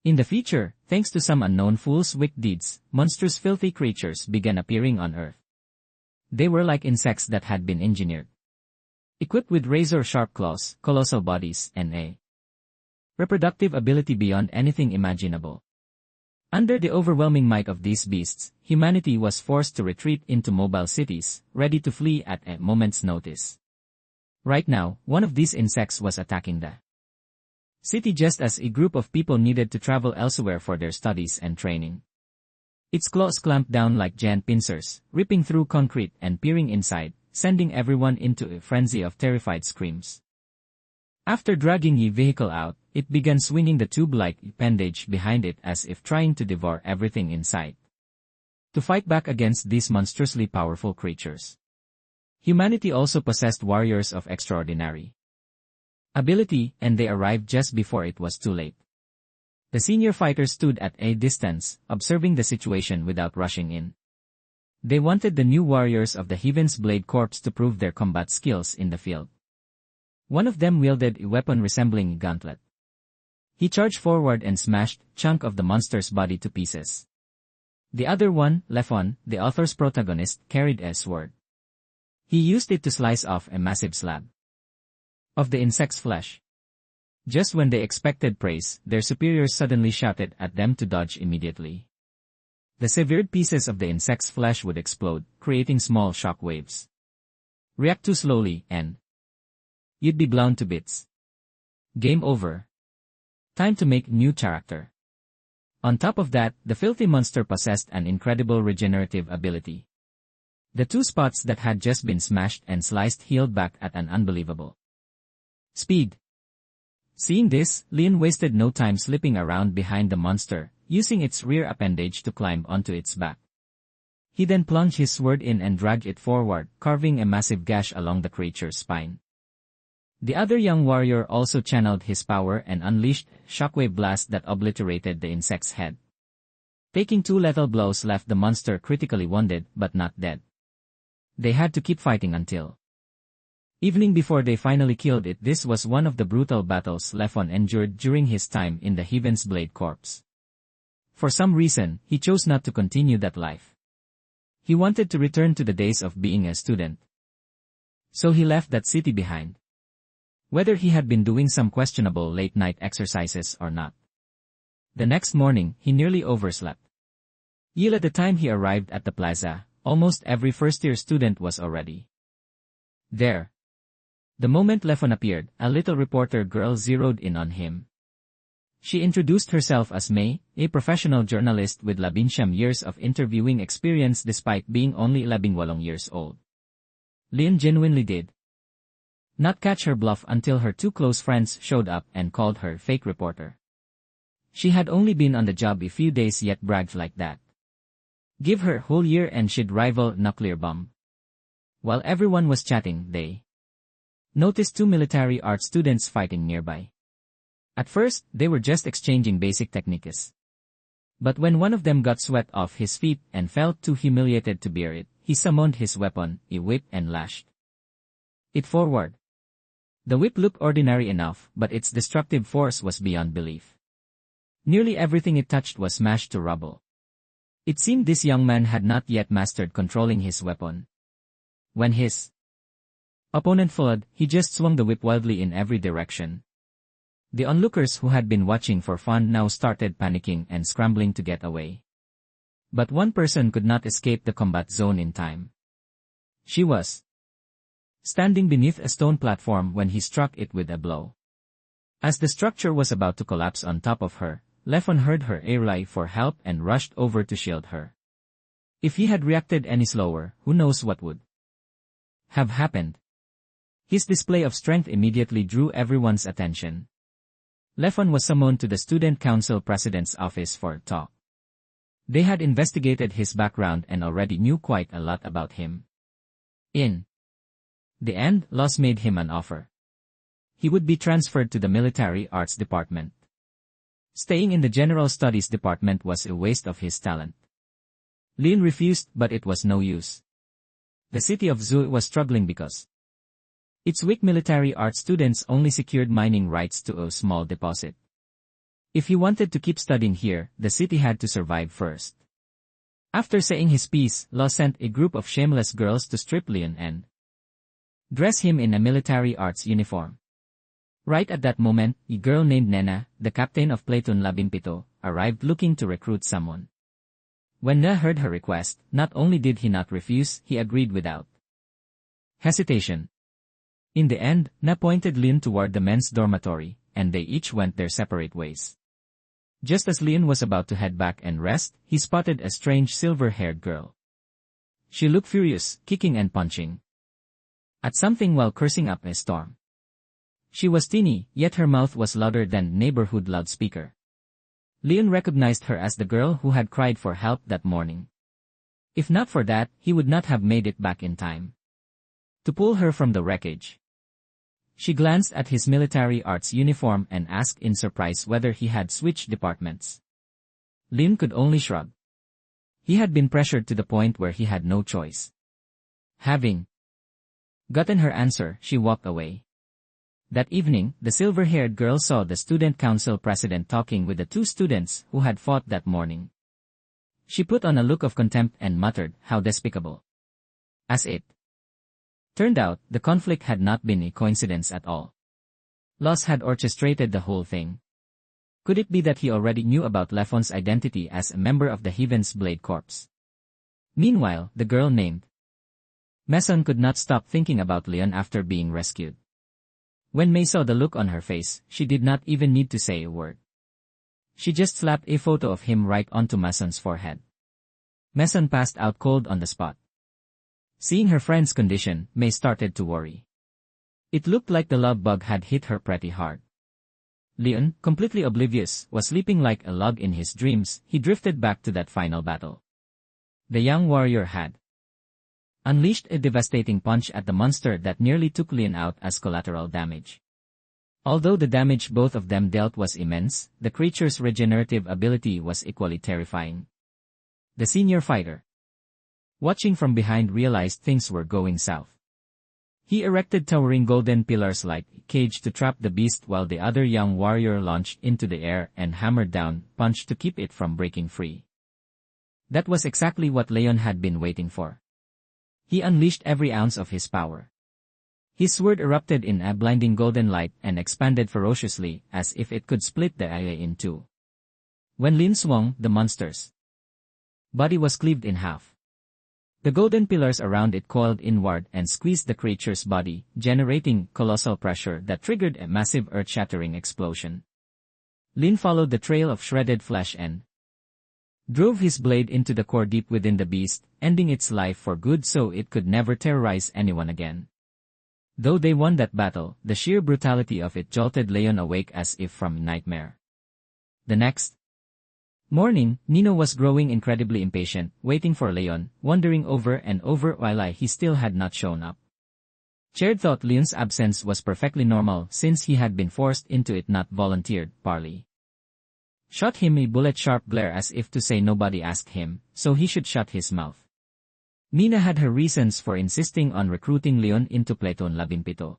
In the future, thanks to some unknown fool's wicked deeds, monstrous filthy creatures began appearing on Earth. They were like insects that had been engineered. Equipped with razor-sharp claws, colossal bodies, and a reproductive ability beyond anything imaginable. Under the overwhelming might of these beasts, humanity was forced to retreat into mobile cities, ready to flee at a moment's notice. Right now, one of these insects was attacking the city just as a group of people needed to travel elsewhere for their studies and training. Its claws clamped down like giant pincers, ripping through concrete and peering inside, sending everyone into a frenzy of terrified screams. After dragging the vehicle out, it began swinging the tube-like appendage behind it as if trying to devour everything in sight. To fight back against these monstrously powerful creatures, humanity also possessed warriors of extraordinary ability, and they arrived just before it was too late. The senior fighters stood at a distance, observing the situation without rushing in. They wanted the new warriors of the Heaven's Blade Corps to prove their combat skills in the field. One of them wielded a weapon resembling a gauntlet. He charged forward and smashed a chunk of the monster's body to pieces. The other one, Lefon, the author's protagonist, carried a sword. He used it to slice off a massive slab of the insect's flesh. Just when they expected praise, their superiors suddenly shouted at them to dodge immediately. The severed pieces of the insect's flesh would explode, creating small shock waves. React too slowly, and you'd be blown to bits. Game over. Time to make new character. On top of that, the filthy monster possessed an incredible regenerative ability. The two spots that had just been smashed and sliced healed back at an unbelievable speed. Seeing this, Leon wasted no time slipping around behind the monster, using its rear appendage to climb onto its back. He then plunged his sword in and dragged it forward, carving a massive gash along the creature's spine. The other young warrior also channeled his power and unleashed a shockwave blast that obliterated the insect's head. Taking two lethal blows left the monster critically wounded but not dead. They had to keep fighting until evening before they finally killed it. This was one of the brutal battles Lefon endured during his time in the Heaven's Blade Corps. For some reason, he chose not to continue that life. He wanted to return to the days of being a student. So he left that city behind. Whether he had been doing some questionable late-night exercises or not. The next morning, he nearly overslept. At the time he arrived at the plaza, almost every first-year student was already there. The moment Lefon appeared, a little reporter girl zeroed in on him. She introduced herself as May, a professional journalist with 19 years of interviewing experience despite being only 18 years old. Leon genuinely did not catch her bluff until her two close friends showed up and called her fake reporter. She had only been on the job a few days yet bragged like that. Give her whole year and she'd rival nuclear bomb. While everyone was chatting, they noticed two military art students fighting nearby. At first, they were just exchanging basic techniques. But when one of them got sweat off his feet and felt too humiliated to bear it, he summoned his weapon, a whip, and lashed it forward. The whip looked ordinary enough, but its destructive force was beyond belief. Nearly everything it touched was smashed to rubble. It seemed this young man had not yet mastered controlling his weapon. When his opponent fled, he just swung the whip wildly in every direction. The onlookers who had been watching for fun now started panicking and scrambling to get away. But one person could not escape the combat zone in time. She was standing beneath a stone platform when he struck it with a blow. As the structure was about to collapse on top of her, Lefon heard her rely for help and rushed over to shield her. If he had reacted any slower, who knows what would have happened. His display of strength immediately drew everyone's attention. Lefon was summoned to the student council president's office for a talk. They had investigated his background and already knew quite a lot about him. In the end, Los made him an offer. He would be transferred to the military arts department. Staying in the general studies department was a waste of his talent. Leon refused, but it was no use. The city of Zhu was struggling because its weak military art students only secured mining rights to a small deposit. If he wanted to keep studying here, the city had to survive first. After saying his piece, Law sent a group of shameless girls to strip Leon and dress him in a military arts uniform. Right at that moment, a girl named Nena, the captain of Platoon 17, arrived looking to recruit someone. When Na heard her request, not only did he not refuse, he agreed without hesitation. In the end, Na pointed Leon toward the men's dormitory, and they each went their separate ways. Just as Leon was about to head back and rest, he spotted a strange silver-haired girl. She looked furious, kicking and punching at something while cursing up a storm. She was teeny, yet her mouth was louder than neighborhood loudspeaker. Leon recognized her as the girl who had cried for help that morning. If not for that, he would not have made it back in time to pull her from the wreckage. She glanced at his military arts uniform and asked in surprise whether he had switched departments. Leon could only shrug. He had been pressured to the point where he had no choice. Having gotten her answer, she walked away. That evening, the silver-haired girl saw the student council president talking with the two students who had fought that morning. She put on a look of contempt and muttered, "How despicable." As it turned out, the conflict had not been a coincidence at all. Los had orchestrated the whole thing. Could it be that he already knew about Lefon's identity as a member of the Heaven's Blade Corps? Meanwhile, the girl named Mason could not stop thinking about Leon after being rescued. When May saw the look on her face, she did not even need to say a word. She just slapped a photo of him right onto Mason's forehead. Mason passed out cold on the spot. Seeing her friend's condition, May started to worry. It looked like the love bug had hit her pretty hard. Leon, completely oblivious, was sleeping like a log in his dreams. He drifted back to that final battle. The young warrior had unleashed a devastating punch at the monster that nearly took Leon out as collateral damage. Although the damage both of them dealt was immense, the creature's regenerative ability was equally terrifying. The senior fighter, watching from behind, realized things were going south. He erected towering golden pillars like a cage to trap the beast while the other young warrior launched into the air and hammered down, punch to keep it from breaking free. That was exactly what Leon had been waiting for. He unleashed every ounce of his power. His sword erupted in a blinding golden light and expanded ferociously, as if it could split the air in two. When Lin swung, the monster's body was cleaved in half. The golden pillars around it coiled inward and squeezed the creature's body, generating colossal pressure that triggered a massive earth-shattering explosion. Lin followed the trail of shredded flesh and drove his blade into the core deep within the beast, ending its life for good so it could never terrorize anyone again. Though they won that battle, the sheer brutality of it jolted Leon awake as if from a nightmare. The next morning, Nino was growing incredibly impatient, waiting for Leon, wondering over and over why he still had not shown up. Jared thought Leon's absence was perfectly normal since he had been forced into it, not volunteered. Parley shot him a bullet-sharp glare as if to say nobody asked him, so he should shut his mouth. Nina had her reasons for insisting on recruiting Leon into Platoon 17.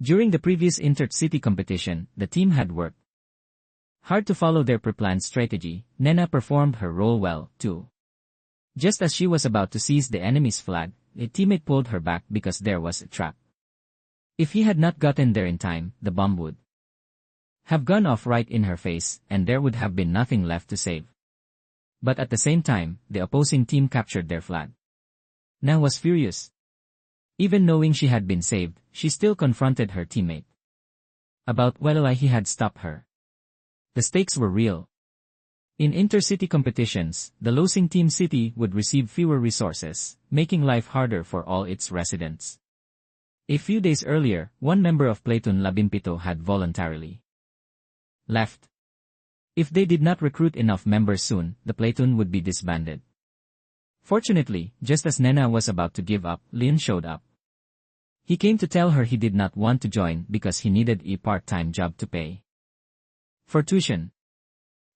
During the previous inter-city competition, the team had worked hard to follow their pre-planned strategy. Nena performed her role well, too. Just as she was about to seize the enemy's flag, a teammate pulled her back because there was a trap. If he had not gotten there in time, the bomb would have gone off right in her face, and there would have been nothing left to save. But at the same time, the opposing team captured their flag. Na was furious. Even knowing she had been saved, she still confronted her teammate about why he had stopped her. The stakes were real. In intercity competitions, the losing team city would receive fewer resources, making life harder for all its residents. A few days earlier, one member of Platoon 17 had voluntarily left. If they did not recruit enough members soon, the platoon would be disbanded. Fortunately, just as Nena was about to give up, Leon showed up. He came to tell her he did not want to join because he needed a part-time job to pay for tuition.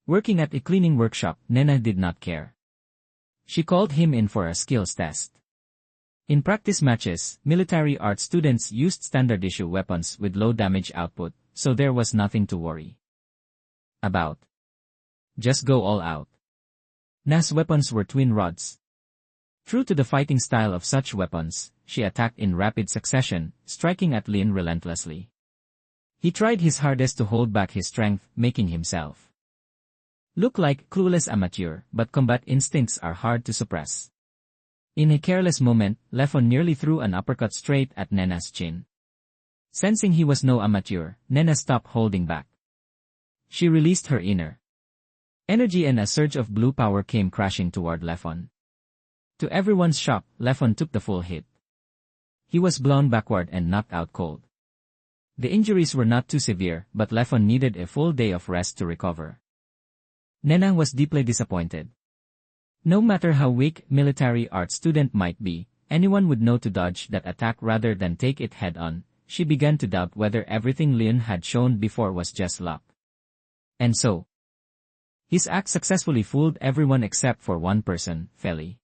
Working at a cleaning workshop, Nena did not care. She called him in for a skills test. In practice matches, military art students used standard issue weapons with low damage output, so there was nothing to worry about. Just go all out. Na's weapons were twin rods. True to the fighting style of such weapons, she attacked in rapid succession, striking at Lin relentlessly. He tried his hardest to hold back his strength, making himself look like clueless amateur, but combat instincts are hard to suppress. In a careless moment, Lefon nearly threw an uppercut straight at Nena's chin. Sensing he was no amateur, Nena stopped holding back. She released her inner energy and a surge of blue power came crashing toward Lefon. To everyone's shock, Lefon took the full hit. He was blown backward and knocked out cold. The injuries were not too severe, but Lefon needed a full day of rest to recover. Nena was deeply disappointed. No matter how weak military arts student might be, anyone would know to dodge that attack rather than take it head-on. She began to doubt whether everything Leon had shown before was just luck. And so, his act successfully fooled everyone except for one person, Feli.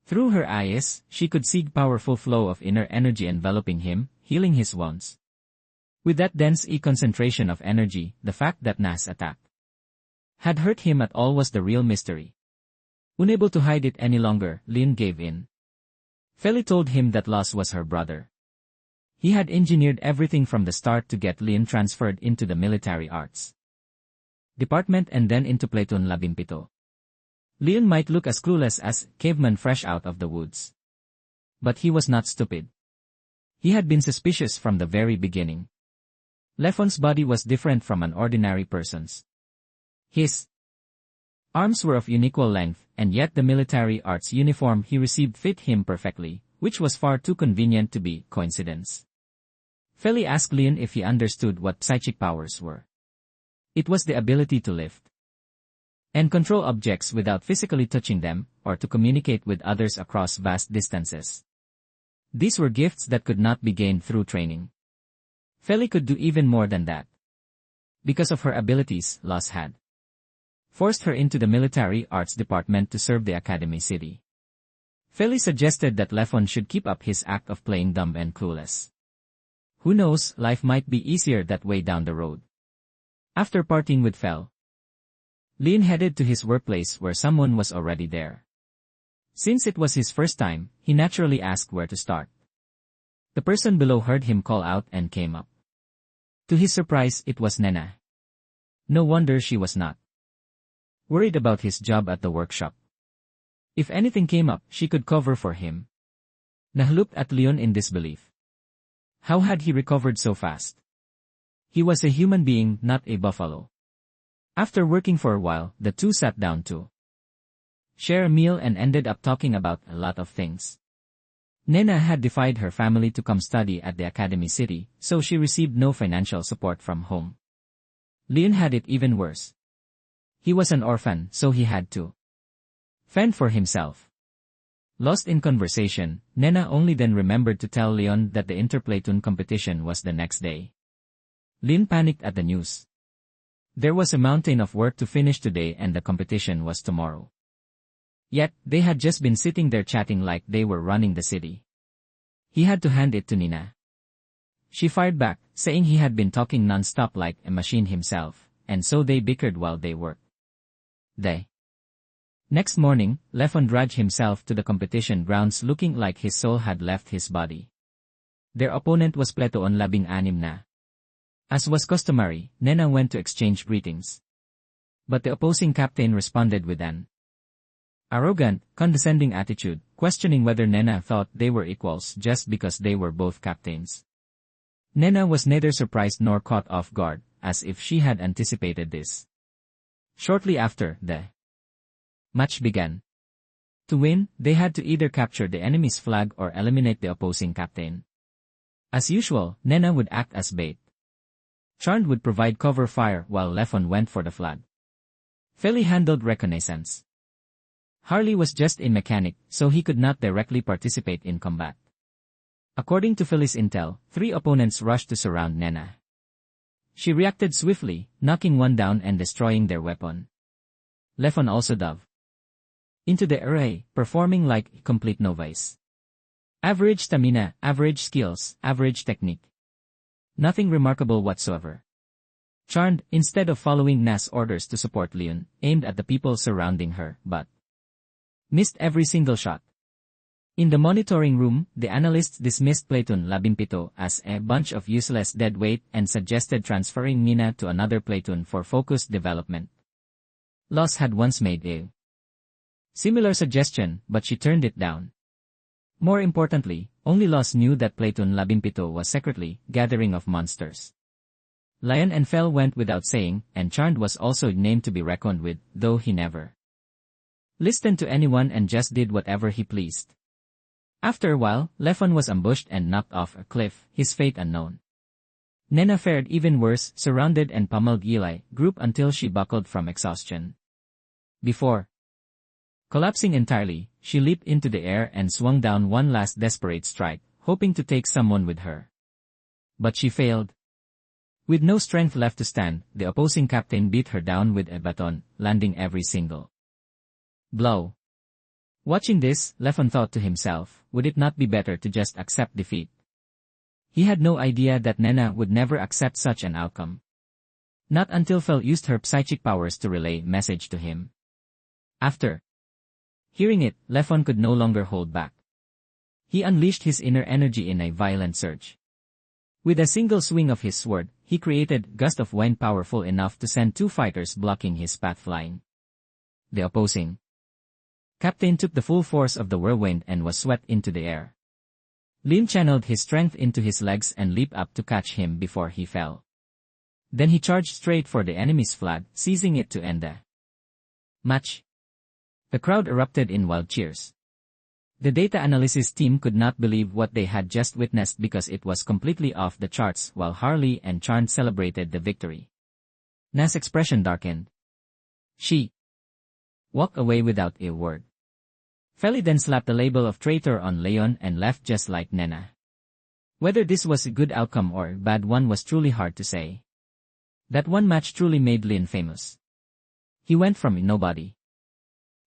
Through her eyes, she could see powerful flow of inner energy enveloping him, healing his wounds. With that dense concentration of energy, the fact that Na's attack had hurt him at all was the real mystery. Unable to hide it any longer, Lin gave in. Feli told him that Loss was her brother. He had engineered everything from the start to get Lin transferred into the military arts department and then into Platoon 17. Leon might look as clueless as caveman fresh out of the woods. But he was not stupid. He had been suspicious from the very beginning. Lefon's body was different from an ordinary person's. His arms were of unequal length, and yet the military arts uniform he received fit him perfectly, which was far too convenient to be coincidence. Feli asked Leon if he understood what psychic powers were. It was the ability to lift and control objects without physically touching them, or to communicate with others across vast distances. These were gifts that could not be gained through training. Feli could do even more than that. Because of her abilities, Loss had forced her into the military arts department to serve the academy city. Feli suggested that Lefon should keep up his act of playing dumb and clueless. Who knows, life might be easier that way down the road. After parting with Fel, Lin headed to his workplace where someone was already there. Since it was his first time, he naturally asked where to start. The person below heard him call out and came up. To his surprise, it was Nena. No wonder she was not worried about his job at the workshop. If anything came up, she could cover for him. Nah looked at Leon in disbelief. How had he recovered so fast? He was a human being, not a buffalo. After working for a while, the two sat down to share a meal and ended up talking about a lot of things. Nena had defied her family to come study at the academy city, so she received no financial support from home. Leon had it even worse. He was an orphan, so he had to fend for himself. Lost in conversation, Nena only then remembered to tell Leon that the inter-platoon competition was the next day. Leon panicked at the news. There was a mountain of work to finish today and the competition was tomorrow. Yet, they had just been sitting there chatting like they were running the city. He had to hand it to Nina. She fired back, saying he had been talking non-stop like a machine himself, and so they bickered while they worked. Next morning, Lefon dragged himself to the competition grounds looking like his soul had left his body. Their opponent was Platoon 16 na. As was customary, Nena went to exchange greetings. But the opposing captain responded with an arrogant, condescending attitude, questioning whether Nena thought they were equals just because they were both captains. Nena was neither surprised nor caught off guard, as if she had anticipated this. Shortly after, the match began. To win, they had to either capture the enemy's flag or eliminate the opposing captain. As usual, Nena would act as bait. Charmed would provide cover fire while Lefon went for the flag. Feli handled reconnaissance. Harley was just a mechanic, so he could not directly participate in combat. According to Feli's intel, 3 opponents rushed to surround Nena. She reacted swiftly, knocking one down and destroying their weapon. Lefon also dove into the array, performing like a complete novice. Average stamina, average skills, average technique. Nothing remarkable whatsoever. Charmed, instead of following Na's orders to support Leon, aimed at the people surrounding her, but missed every single shot. In the monitoring room, the analysts dismissed Platoon Labimpito as a bunch of useless deadweight and suggested transferring Nina to another platoon for focused development. Los had once made a similar suggestion, but she turned it down. More importantly, only Los knew that Platoon Labimpito was secretly gathering of monsters. Lion and Fel went without saying, and Charmed was also named to be reckoned with, though he never listened to anyone and just did whatever he pleased. After a while, Lefon was ambushed and knocked off a cliff, his fate unknown. Nena fared even worse, surrounded and pummeled Eli group until she buckled from exhaustion. Before collapsing entirely, she leaped into the air and swung down one last desperate strike, hoping to take someone with her. But she failed. With no strength left to stand, the opposing captain beat her down with a baton, landing every single blow. Watching this, Lefon thought to himself, would it not be better to just accept defeat? He had no idea that Nena would never accept such an outcome. Not until Fel used her psychic powers to relay message to him. After hearing it, Lefon could no longer hold back. He unleashed his inner energy in a violent surge. With a single swing of his sword, he created a gust of wind powerful enough to send two fighters blocking his path flying. The opposing captain took the full force of the whirlwind and was swept into the air. Lin channeled his strength into his legs and leaped up to catch him before he fell. Then he charged straight for the enemy's flag, seizing it to end the match. The crowd erupted in wild cheers. The data analysis team could not believe what they had just witnessed because it was completely off the charts while Harley and Charmed celebrated the victory. Na's expression darkened. She walked away without a word. Feli then slapped the label of traitor on Leon and left just like Nena. Whether this was a good outcome or a bad one was truly hard to say. That one match truly made Lin famous. He went from a nobody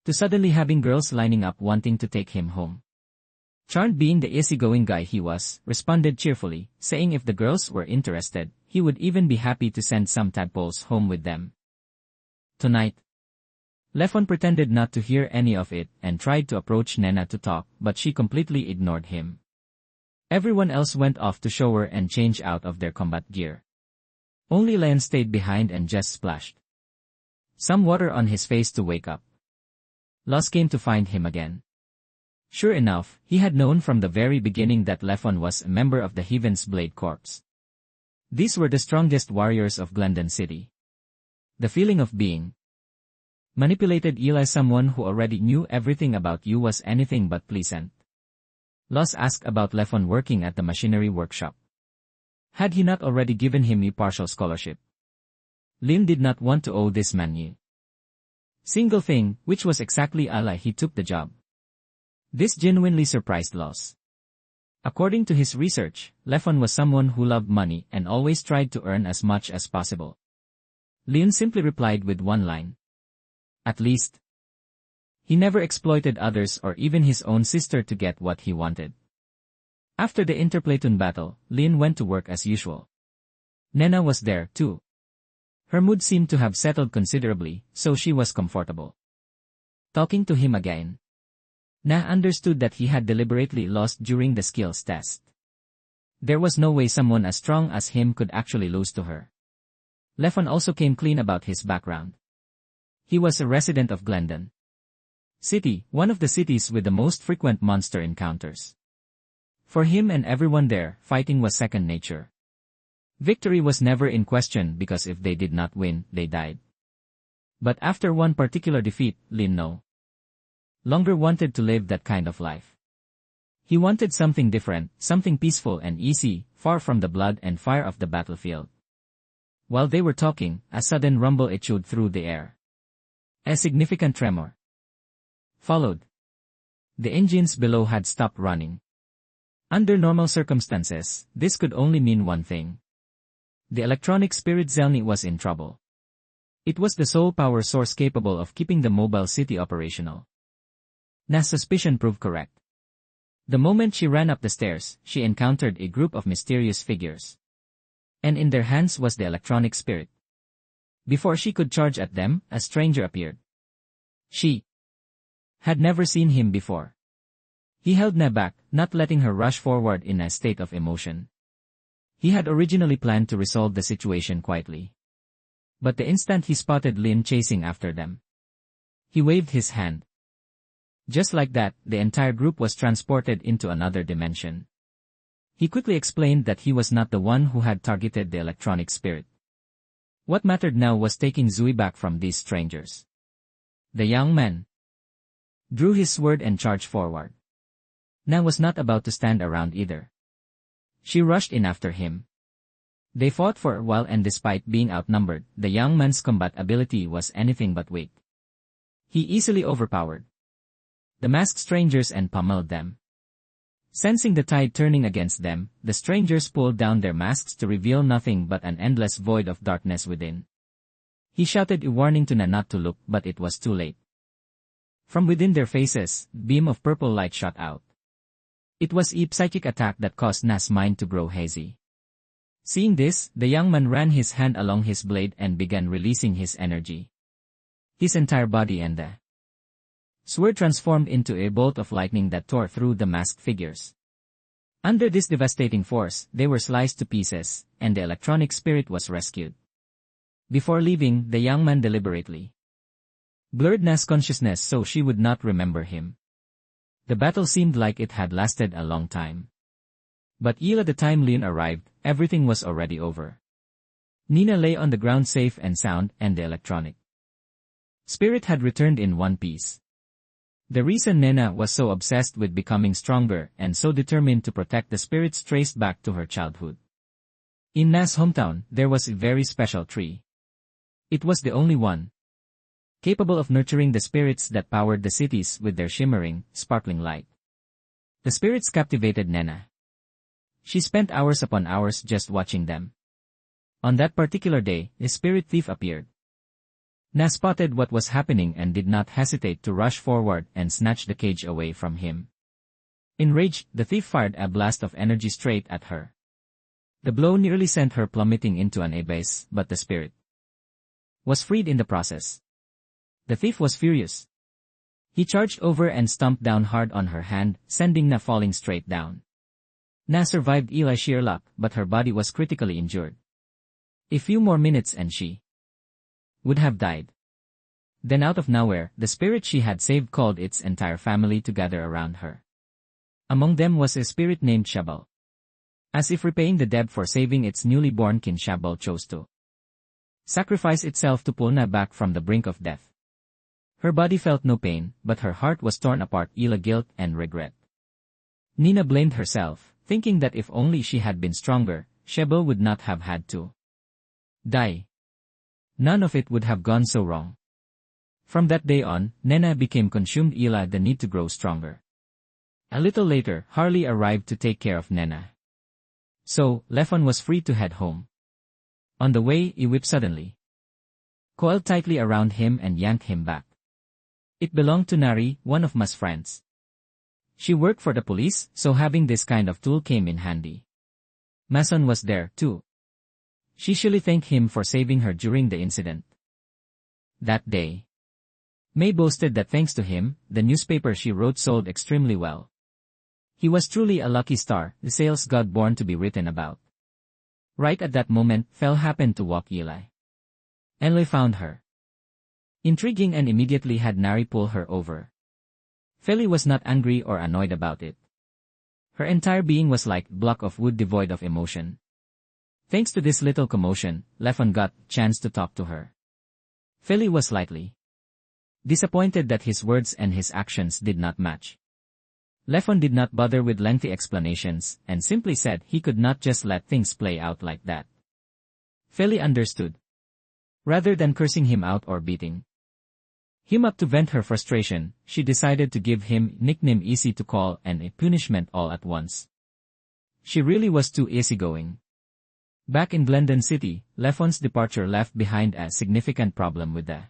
to suddenly having girls lining up wanting to take him home. Charmed, being the easygoing guy he was, responded cheerfully, saying if the girls were interested, he would even be happy to send some tadpoles home with them. Tonight, Lefon pretended not to hear any of it and tried to approach Nena to talk, but she completely ignored him. Everyone else went off to shower and change out of their combat gear. Only Lion stayed behind and just splashed some water on his face to wake up. Los came to find him again. Sure enough, he had known from the very beginning that Lefon was a member of the Heaven's Blade Corps. These were the strongest warriors of Glendon City. The feeling of being manipulated Eli, someone who already knew everything about you, was anything but pleasant. Los asked about Lefon working at the machinery workshop. Had he not already given him a partial scholarship? Lin did not want to owe this man a single thing, which was exactly why he took the job. This genuinely surprised Los. According to his research, Lefon was someone who loved money and always tried to earn as much as possible. Leon simply replied with one line. At least, he never exploited others or even his own sister to get what he wanted. After the interplatoon battle, Leon went to work as usual. Nena was there too. Her mood seemed to have settled considerably, so she was comfortable talking to him again. Na understood that he had deliberately lost during the skills test. There was no way someone as strong as him could actually lose to her. Lefon also came clean about his background. He was a resident of Glendon City, one of the cities with the most frequent monster encounters. For him and everyone there, fighting was second nature. Victory was never in question because if they did not win, they died. But after one particular defeat, Lin no longer wanted to live that kind of life. He wanted something different, something peaceful and easy, far from the blood and fire of the battlefield. While they were talking, a sudden rumble echoed through the air. A significant tremor followed. The engines below had stopped running. Under normal circumstances, this could only mean one thing. The electronic spirit Zelny was in trouble. It was the sole power source capable of keeping the mobile city operational. Na's suspicion proved correct. The moment she ran up the stairs, she encountered a group of mysterious figures. And in their hands was the electronic spirit. Before she could charge at them, a stranger appeared. She had never seen him before. He held Ne back, not letting her rush forward in a state of emotion. He had originally planned to resolve the situation quietly. But the instant he spotted Lin chasing after them, he waved his hand. Just like that, the entire group was transported into another dimension. He quickly explained that he was not the one who had targeted the electronic spirit. What mattered now was taking Zui back from these strangers. The young man drew his sword and charged forward. Na was not about to stand around either. She rushed in after him. They fought for a while, and despite being outnumbered, the young man's combat ability was anything but weak. He easily overpowered the masked strangers and pummeled them. Sensing the tide turning against them, the strangers pulled down their masks to reveal nothing but an endless void of darkness within. He shouted a warning to Na not to look, but it was too late. From within their faces, a beam of purple light shot out. It was a psychic attack that caused Na's mind to grow hazy. Seeing this, the young man ran his hand along his blade and began releasing his energy. His entire body and the sword transformed into a bolt of lightning that tore through the masked figures. Under this devastating force, they were sliced to pieces, and the electronic spirit was rescued. Before leaving, the young man deliberately blurred Na's consciousness so she would not remember him. The battle seemed like it had lasted a long time. But the time Lin arrived, everything was already over. Nina lay on the ground safe and sound, and the electronic spirit had returned in one piece. The reason Nena was so obsessed with becoming stronger and so determined to protect the spirits traced back to her childhood. In Na's hometown, there was a very special tree. It was the only one capable of nurturing the spirits that powered the cities with their shimmering, sparkling light. The spirits captivated Nena. She spent hours upon hours just watching them. On that particular day, a spirit thief appeared. Na spotted what was happening and did not hesitate to rush forward and snatch the cage away from him. Enraged, the thief fired a blast of energy straight at her. The blow nearly sent her plummeting into an abyss, but the spirit was freed in the process. The thief was furious. He charged over and stomped down hard on her hand, sending Na falling straight down. Na survived Eli's sheer luck, but her body was critically injured. A few more minutes and she would have died. Then out of nowhere, the spirit she had saved called its entire family to gather around her. Among them was a spirit named Shabal. As if repaying the debt for saving its newly born kin, Shabal chose to sacrifice itself to pull Na back from the brink of death. Her body felt no pain, but her heart was torn apart, guilt and regret. Nina blamed herself, thinking that if only she had been stronger, Shabal would not have had to die. None of it would have gone so wrong. From that day on, Nena became consumed the need to grow stronger. A little later, Harley arrived to take care of Nena. So, Lefon was free to head home. On the way, he whipped suddenly, coiled tightly around him and yanked him back. It belonged to Nari, one of Ma's friends. She worked for the police, so having this kind of tool came in handy. Mason was there, too. She surely thanked him for saving her during the incident. That day, May boasted that thanks to him, the newspaper she wrote sold extremely well. He was truly a lucky star, the sales god born to be written about. Right at that moment, Fel happened to walk Eli. Enlil found her intriguing and immediately had Nari pull her over. Feli was not angry or annoyed about it. Her entire being was like a block of wood devoid of emotion. Thanks to this little commotion, Lefon got a chance to talk to her. Feli was slightly disappointed that his words and his actions did not match. Lefon did not bother with lengthy explanations, and simply said he could not just let things play out like that. Feli understood. Rather than cursing him out or beating him up to vent her frustration, she decided to give him a nickname easy to call and a punishment all at once. She really was too easygoing. Back in Glendon City, Lefon's departure left behind a significant problem with the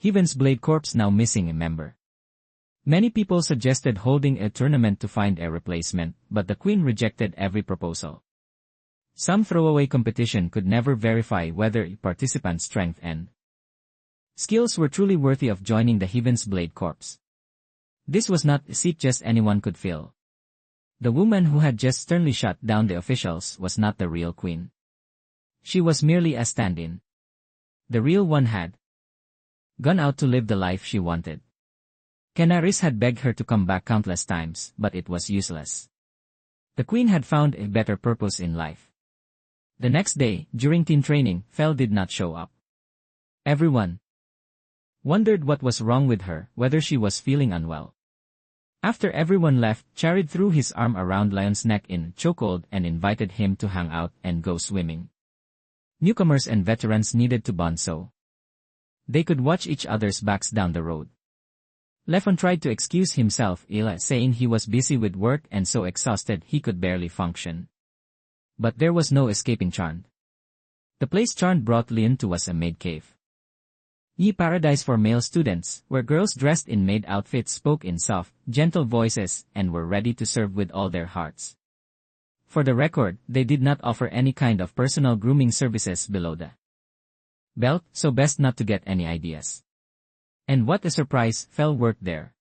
Heaven's Blade Corps now missing a member. Many people suggested holding a tournament to find a replacement, but the Queen rejected every proposal. Some throwaway competition could never verify whether a participant's strength and skills were truly worthy of joining the Heaven's Blade Corps. This was not a seat just anyone could fill. The woman who had just sternly shut down the officials was not the real queen. She was merely a stand-in. The real one had gone out to live the life she wanted. Canaris had begged her to come back countless times, but it was useless. The queen had found a better purpose in life. The next day, during team training, Fel did not show up. Everyone wondered what was wrong with her, whether she was feeling unwell. After everyone left, Charid threw his arm around Lion's neck in chokehold and invited him to hang out and go swimming. Newcomers and veterans needed to bond so they could watch each other's backs down the road. Lefon tried to excuse himself, saying he was busy with work and so exhausted he could barely function. But there was no escaping Charnd. The place Charnd brought Leon to was a maid cave. Ye paradise for male students, where girls dressed in maid outfits spoke in soft, gentle voices and were ready to serve with all their hearts. For the record, they did not offer any kind of personal grooming services below the belt, so best not to get any ideas. And what a surprise, Fel worked there.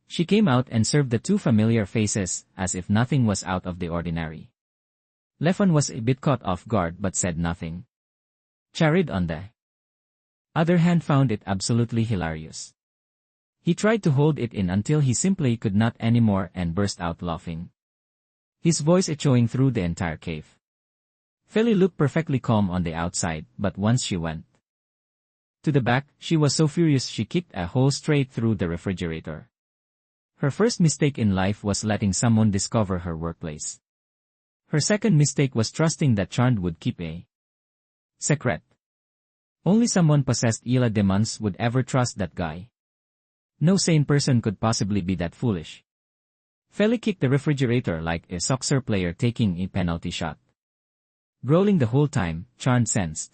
She came out and served the two familiar faces, as if nothing was out of the ordinary. Lefon was a bit caught off guard but said nothing. Charid on the other hand found it absolutely hilarious. He tried to hold it in until he simply could not anymore and burst out laughing. His voice echoing through the entire cave. Feli looked perfectly calm on the outside, but once she went to the back, she was so furious she kicked a hole straight through the refrigerator. Her first mistake in life was letting someone discover her workplace. Her second mistake was trusting that Charnd would keep a secret. Only someone possessed Ila demons would ever trust that guy. No sane person could possibly be that foolish. Feli kicked the refrigerator like a soccer player taking a penalty shot. Growling the whole time, Charnd sensed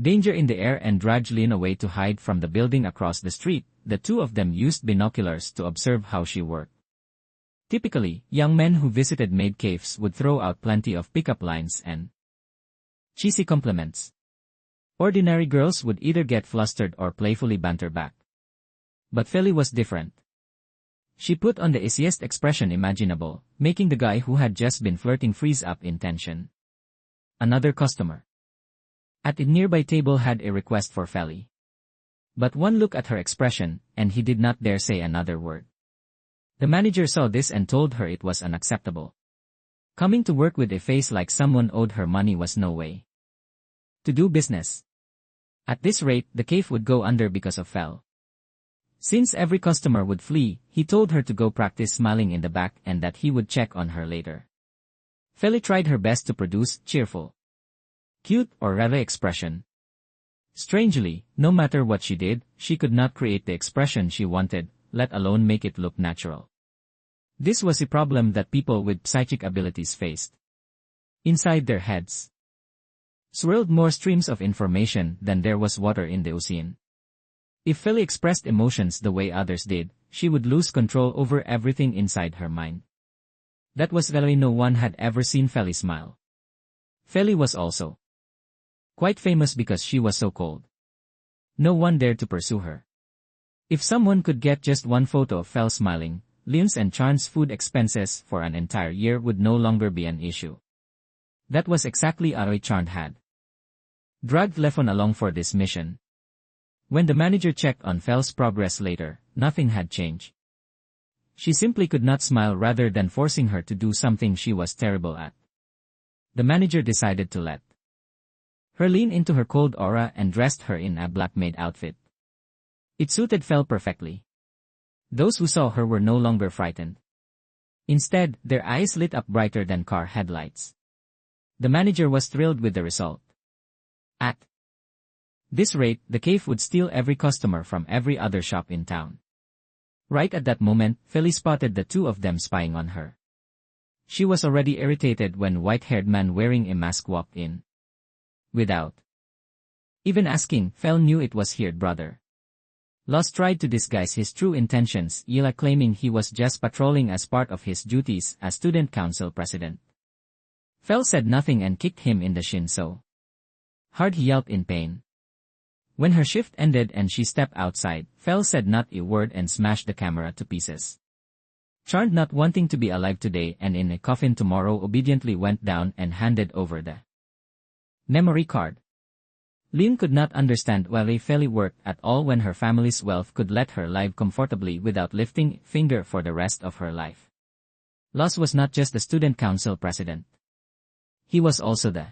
danger in the air and dragged Leon away to hide from the building across the street. The two of them used binoculars to observe how she worked. Typically, young men who visited maid caves would throw out plenty of pickup lines and cheesy compliments. Ordinary girls would either get flustered or playfully banter back. But Feli was different. She put on the easiest expression imaginable, making the guy who had just been flirting freeze up in tension. Another customer at a nearby table had a request for Feli. But one look at her expression, and he did not dare say another word. The manager saw this and told her it was unacceptable. Coming to work with a face like someone owed her money was no way to do business. At this rate, the cave would go under because of Fel. Since every customer would flee, he told her to go practice smiling in the back and that he would check on her later. Feli tried her best to produce cheerful, cute or rather expression. Strangely, no matter what she did, she could not create the expression she wanted, let alone make it look natural. This was a problem that people with psychic abilities faced. Inside their heads swirled more streams of information than there was water in the ocean. If Feli expressed emotions the way others did, she would lose control over everything inside her mind. That was why no one had ever seen Feli smile. Feli was also quite famous because she was so cold. No one dared to pursue her. If someone could get just one photo of Fel smiling, Leon's and Charnd's food expenses for an entire year would no longer be an issue. That was exactly what Charnd had dragged Lefon along for this mission. When the manager checked on Fel's progress later, nothing had changed. She simply could not smile rather than forcing her to do something she was terrible at. The manager decided to let her lean into her cold aura and dressed her in a black maid outfit. It suited Fel perfectly. Those who saw her were no longer frightened. Instead, their eyes lit up brighter than car headlights. The manager was thrilled with the result. At this rate, the cave would steal every customer from every other shop in town. Right at that moment, Feli spotted the two of them spying on her. She was already irritated when a white-haired man wearing a mask walked in. Without even asking, Fel knew it was her brother. Lost tried to disguise his true intentions, Ila claiming he was just patrolling as part of his duties as student council president. Fel said nothing and kicked him in the shin so hard he yelped in pain. When her shift ended and she stepped outside, Fel said not a word and smashed the camera to pieces. Charmed not wanting to be alive today and in a coffin tomorrow obediently went down and handed over the memory card. Lin could not understand why Feli worked at all when her family's wealth could let her live comfortably without lifting a finger for the rest of her life. Los was not just the student council president. He was also the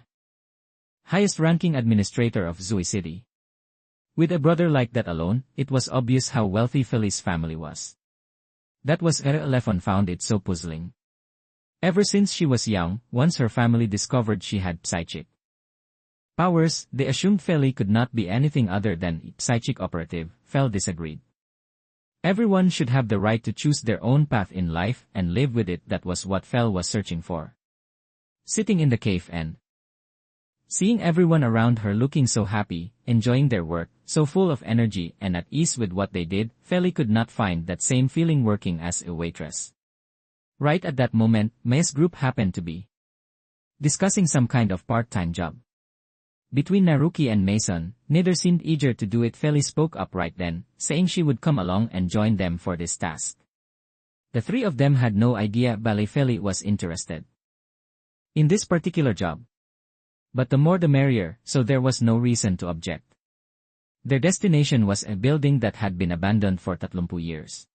highest-ranking administrator of Zui City. With a brother like that alone, it was obvious how wealthy Feli's family was. That was why Lefon found it so puzzling. Ever since she was young, once her family discovered she had psychic powers, they assumed Feli could not be anything other than a psychic operative. Fel disagreed. Everyone should have the right to choose their own path in life and live with it. That was what Fel was searching for. Sitting in the cave and seeing everyone around her looking so happy, enjoying their work, so full of energy and at ease with what they did, Feli could not find that same feeling working as a waitress. Right at that moment, May's group happened to be discussing some kind of part-time job. Between Naruki and Mason, neither seemed eager to do it. Feli spoke up right then, saying she would come along and join them for this task. The three of them had no idea Feli was interested in this particular job. But the more the merrier, so there was no reason to object. Their destination was a building that had been abandoned for 30 years.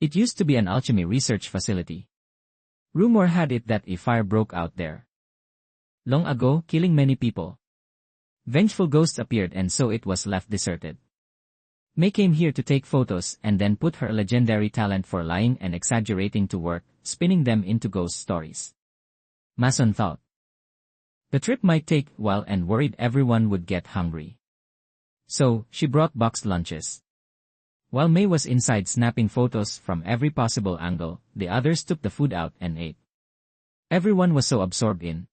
It used to be an alchemy research facility. Rumor had it that a fire broke out there long ago, killing many people. Vengeful ghosts appeared and so it was left deserted. May came here to take photos and then put her legendary talent for lying and exaggerating to work, spinning them into ghost stories. Mason thought the trip might take a while and worried everyone would get hungry. So, she brought boxed lunches. While May was inside snapping photos from every possible angle, the others took the food out and ate. Everyone was so absorbed in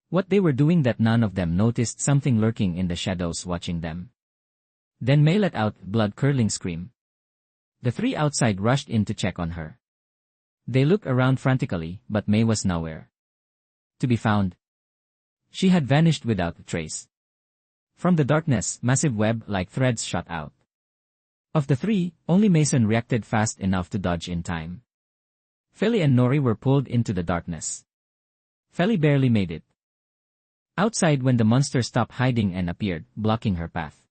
what they were doing that none of them noticed something lurking in the shadows watching them. Then May let out a blood-curdling scream. The three outside rushed in to check on her. They looked around frantically, but May was nowhere to be found. She had vanished without a trace. From the darkness, massive web-like threads shot out. Of the three, only Mason reacted fast enough to dodge in time. Feli and Nori were pulled into the darkness. Feli barely made it outside when the monster stopped hiding and appeared, blocking her path.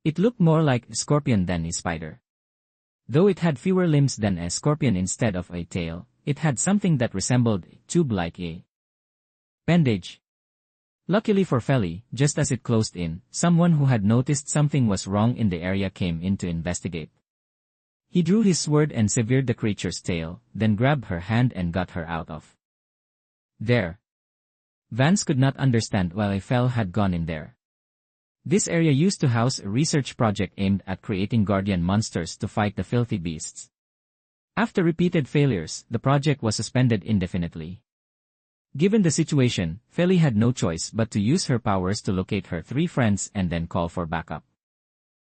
It looked more like a scorpion than a spider. Though it had fewer limbs than a scorpion instead of a tail, it had something that resembled a tube like a bandage. Luckily for Feli, just as it closed in, someone who had noticed something was wrong in the area came in to investigate. He drew his sword and severed the creature's tail, then grabbed her hand and got her out of there. Vance could not understand why Fel had gone in there. This area used to house a research project aimed at creating guardian monsters to fight the filthy beasts. After repeated failures, the project was suspended indefinitely. Given the situation, Feli had no choice but to use her powers to locate her three friends and then call for backup.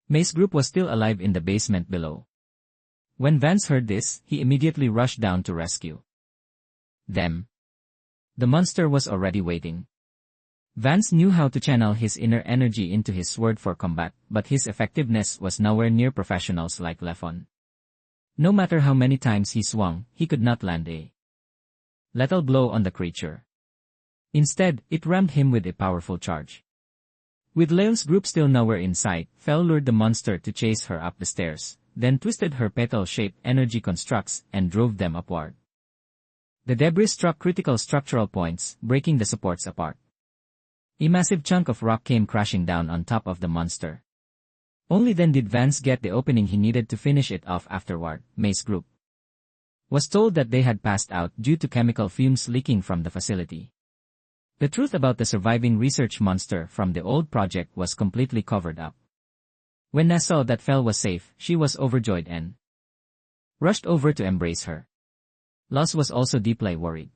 May's group was still alive in the basement below. When Vance heard this, he immediately rushed down to rescue them. The monster was already waiting. Vance knew how to channel his inner energy into his sword for combat, but his effectiveness was nowhere near professionals like Lefon. No matter how many times he swung, he could not land a lethal blow on the creature. Instead, it rammed him with a powerful charge. With Leon's group still nowhere in sight, Fel lured the monster to chase her up the stairs, then twisted her petal-shaped energy constructs and drove them upward. The debris struck critical structural points, breaking the supports apart. A massive chunk of rock came crashing down on top of the monster. Only then did Vance get the opening he needed to finish it off. Afterward, May's group was told that they had passed out due to chemical fumes leaking from the facility. The truth about the surviving research monster from the old project was completely covered up. When Na saw that Fel was safe, she was overjoyed and rushed over to embrace her. Los was also deeply worried.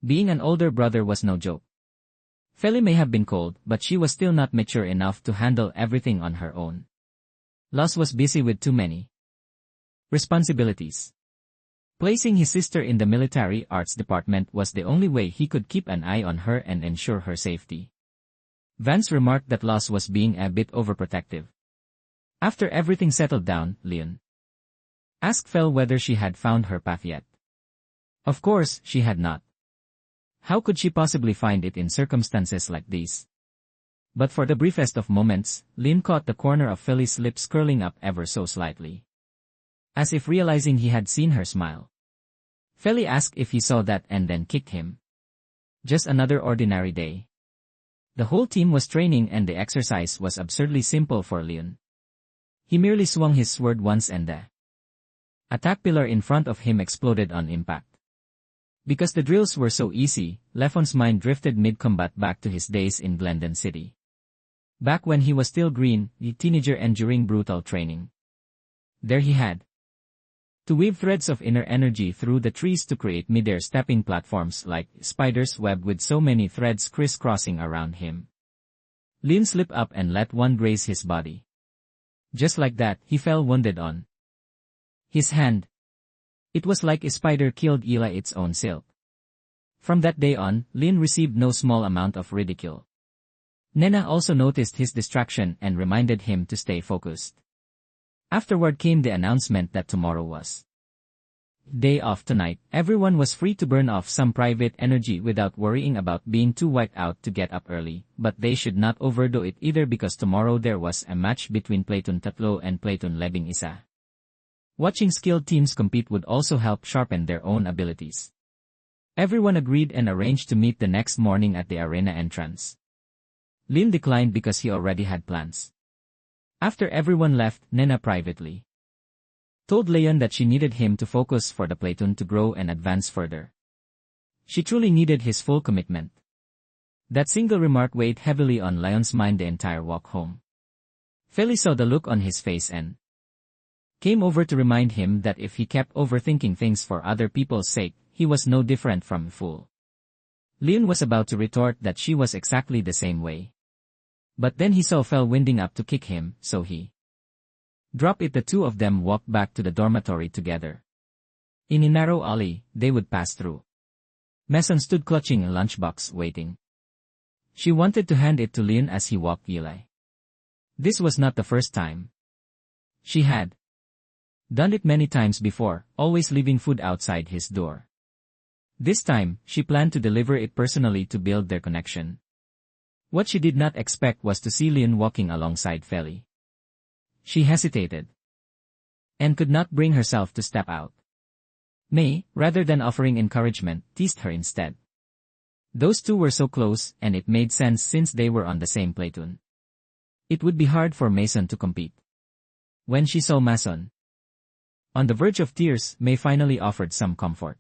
Being an older brother was no joke. Feli may have been cold, but she was still not mature enough to handle everything on her own. Los was busy with too many responsibilities. Placing his sister in the military arts department was the only way he could keep an eye on her and ensure her safety. Vance remarked that Loss was being a bit overprotective. After everything settled down, Leon asked Fel whether she had found her path yet. Of course, she had not. How could she possibly find it in circumstances like these? But for the briefest of moments, Leon caught the corner of Felly's lips curling up ever so slightly. As if realizing he had seen her smile. Felly asked if he saw that and then kicked him. Just another ordinary day. The whole team was training and the exercise was absurdly simple for Leon. He merely swung his sword once and the attack pillar in front of him exploded on impact. Because the drills were so easy, Lefon's mind drifted mid-combat back to his days in Glendon City. Back when he was still green, a teenager enduring brutal training. There he had to weave threads of inner energy through the trees to create mid-air stepping platforms like spider's web with so many threads crisscrossing around him. Leon slipped up and let one graze his body. Just like that, he fell wounded on his hand. It was like a spider killed Eli its own silk. From that day on, Leon received no small amount of ridicule. Nena also noticed his distraction and reminded him to stay focused. Afterward came the announcement that tomorrow was day off. Tonight, everyone was free to burn off some private energy without worrying about being too wiped out to get up early, but they should not overdo it either because tomorrow there was a match between Platoon Tatlo and Platoon Labing Isa. Watching skilled teams compete would also help sharpen their own abilities. Everyone agreed and arranged to meet the next morning at the arena entrance. Leon declined because he already had plans. After everyone left, Nena privately told Leon that she needed him to focus for the platoon to grow and advance further. She truly needed his full commitment. That single remark weighed heavily on Leon's mind the entire walk home. Felly saw the look on his face and came over to remind him that if he kept overthinking things for other people's sake, he was no different from a fool. Leon was about to retort that she was exactly the same way. But then he saw Fel winding up to kick him, so he dropped it. The two of them walked back to the dormitory together. In a narrow alley, they would pass through. Mason stood clutching a lunchbox, waiting. She wanted to hand it to Leon as he walked Eli. This was not the first time. She had done it many times before, always leaving food outside his door. This time, she planned to deliver it personally to build their connection. What she did not expect was to see Leon walking alongside Felly. She hesitated and could not bring herself to step out. May, rather than offering encouragement, teased her instead. Those two were so close, and it made sense since they were on the same platoon. It would be hard for Mason to compete. When she saw Mason on the verge of tears, May finally offered some comfort.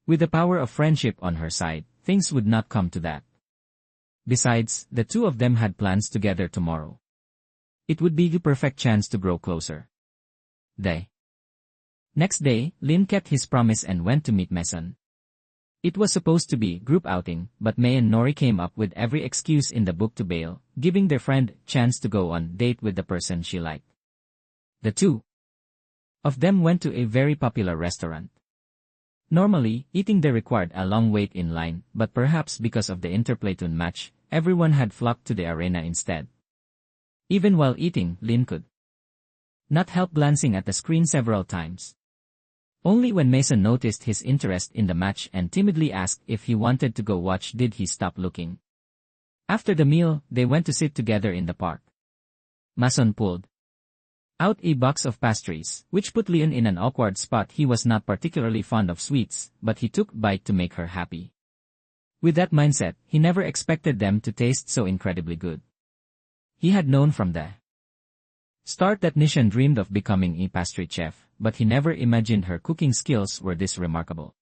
With the power of friendship on her side, things would not come to that. Besides, the two of them had plans together tomorrow. It would be the perfect chance to grow closer. The next day, Leon kept his promise and went to meet Mason. It was supposed to be a group outing, but May and Nori came up with every excuse in the book to bail, giving their friend a chance to go on a date with the person she liked. The two of them went to a very popular restaurant. Normally, eating there required a long wait in line, but perhaps because of the interplatoon match, everyone had flocked to the arena instead. Even while eating, Leon could not help glancing at the screen several times. Only when Mason noticed his interest in the match and timidly asked if he wanted to go watch did he stop looking. After the meal, they went to sit together in the park. Mason pulled out a box of pastries, which put Leon in an awkward spot. He was not particularly fond of sweets, but he took a bite to make her happy. With that mindset, he never expected them to taste so incredibly good. He had known from the start that Nishan dreamed of becoming a pastry chef, but he never imagined her cooking skills were this remarkable.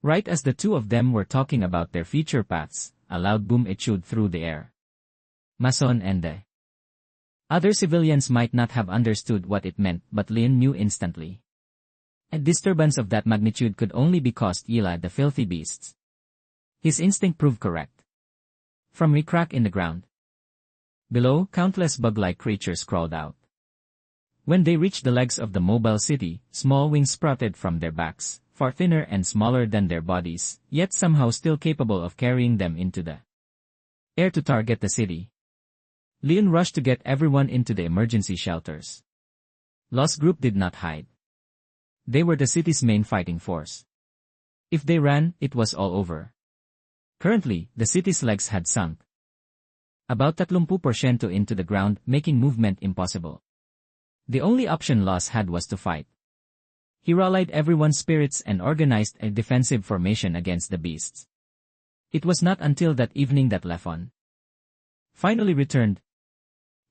Right as the two of them were talking about their future paths, a loud boom echoed through the air. Mason and the other civilians might not have understood what it meant, but Leon knew instantly. A disturbance of that magnitude could only be caused Eli the filthy beasts. His instinct proved correct. From a crack in the ground below, countless bug-like creatures crawled out. When they reached the legs of the mobile city, small wings sprouted from their backs, far thinner and smaller than their bodies, yet somehow still capable of carrying them into the air to target the city. Leon rushed to get everyone into the emergency shelters. Lost Group did not hide. They were the city's main fighting force. If they ran, it was all over. Currently, the city's legs had sunk about 30% into the ground, making movement impossible. The only option Lost had was to fight. He rallied everyone's spirits and organized a defensive formation against the beasts. It was not until that evening that Lefon finally returned.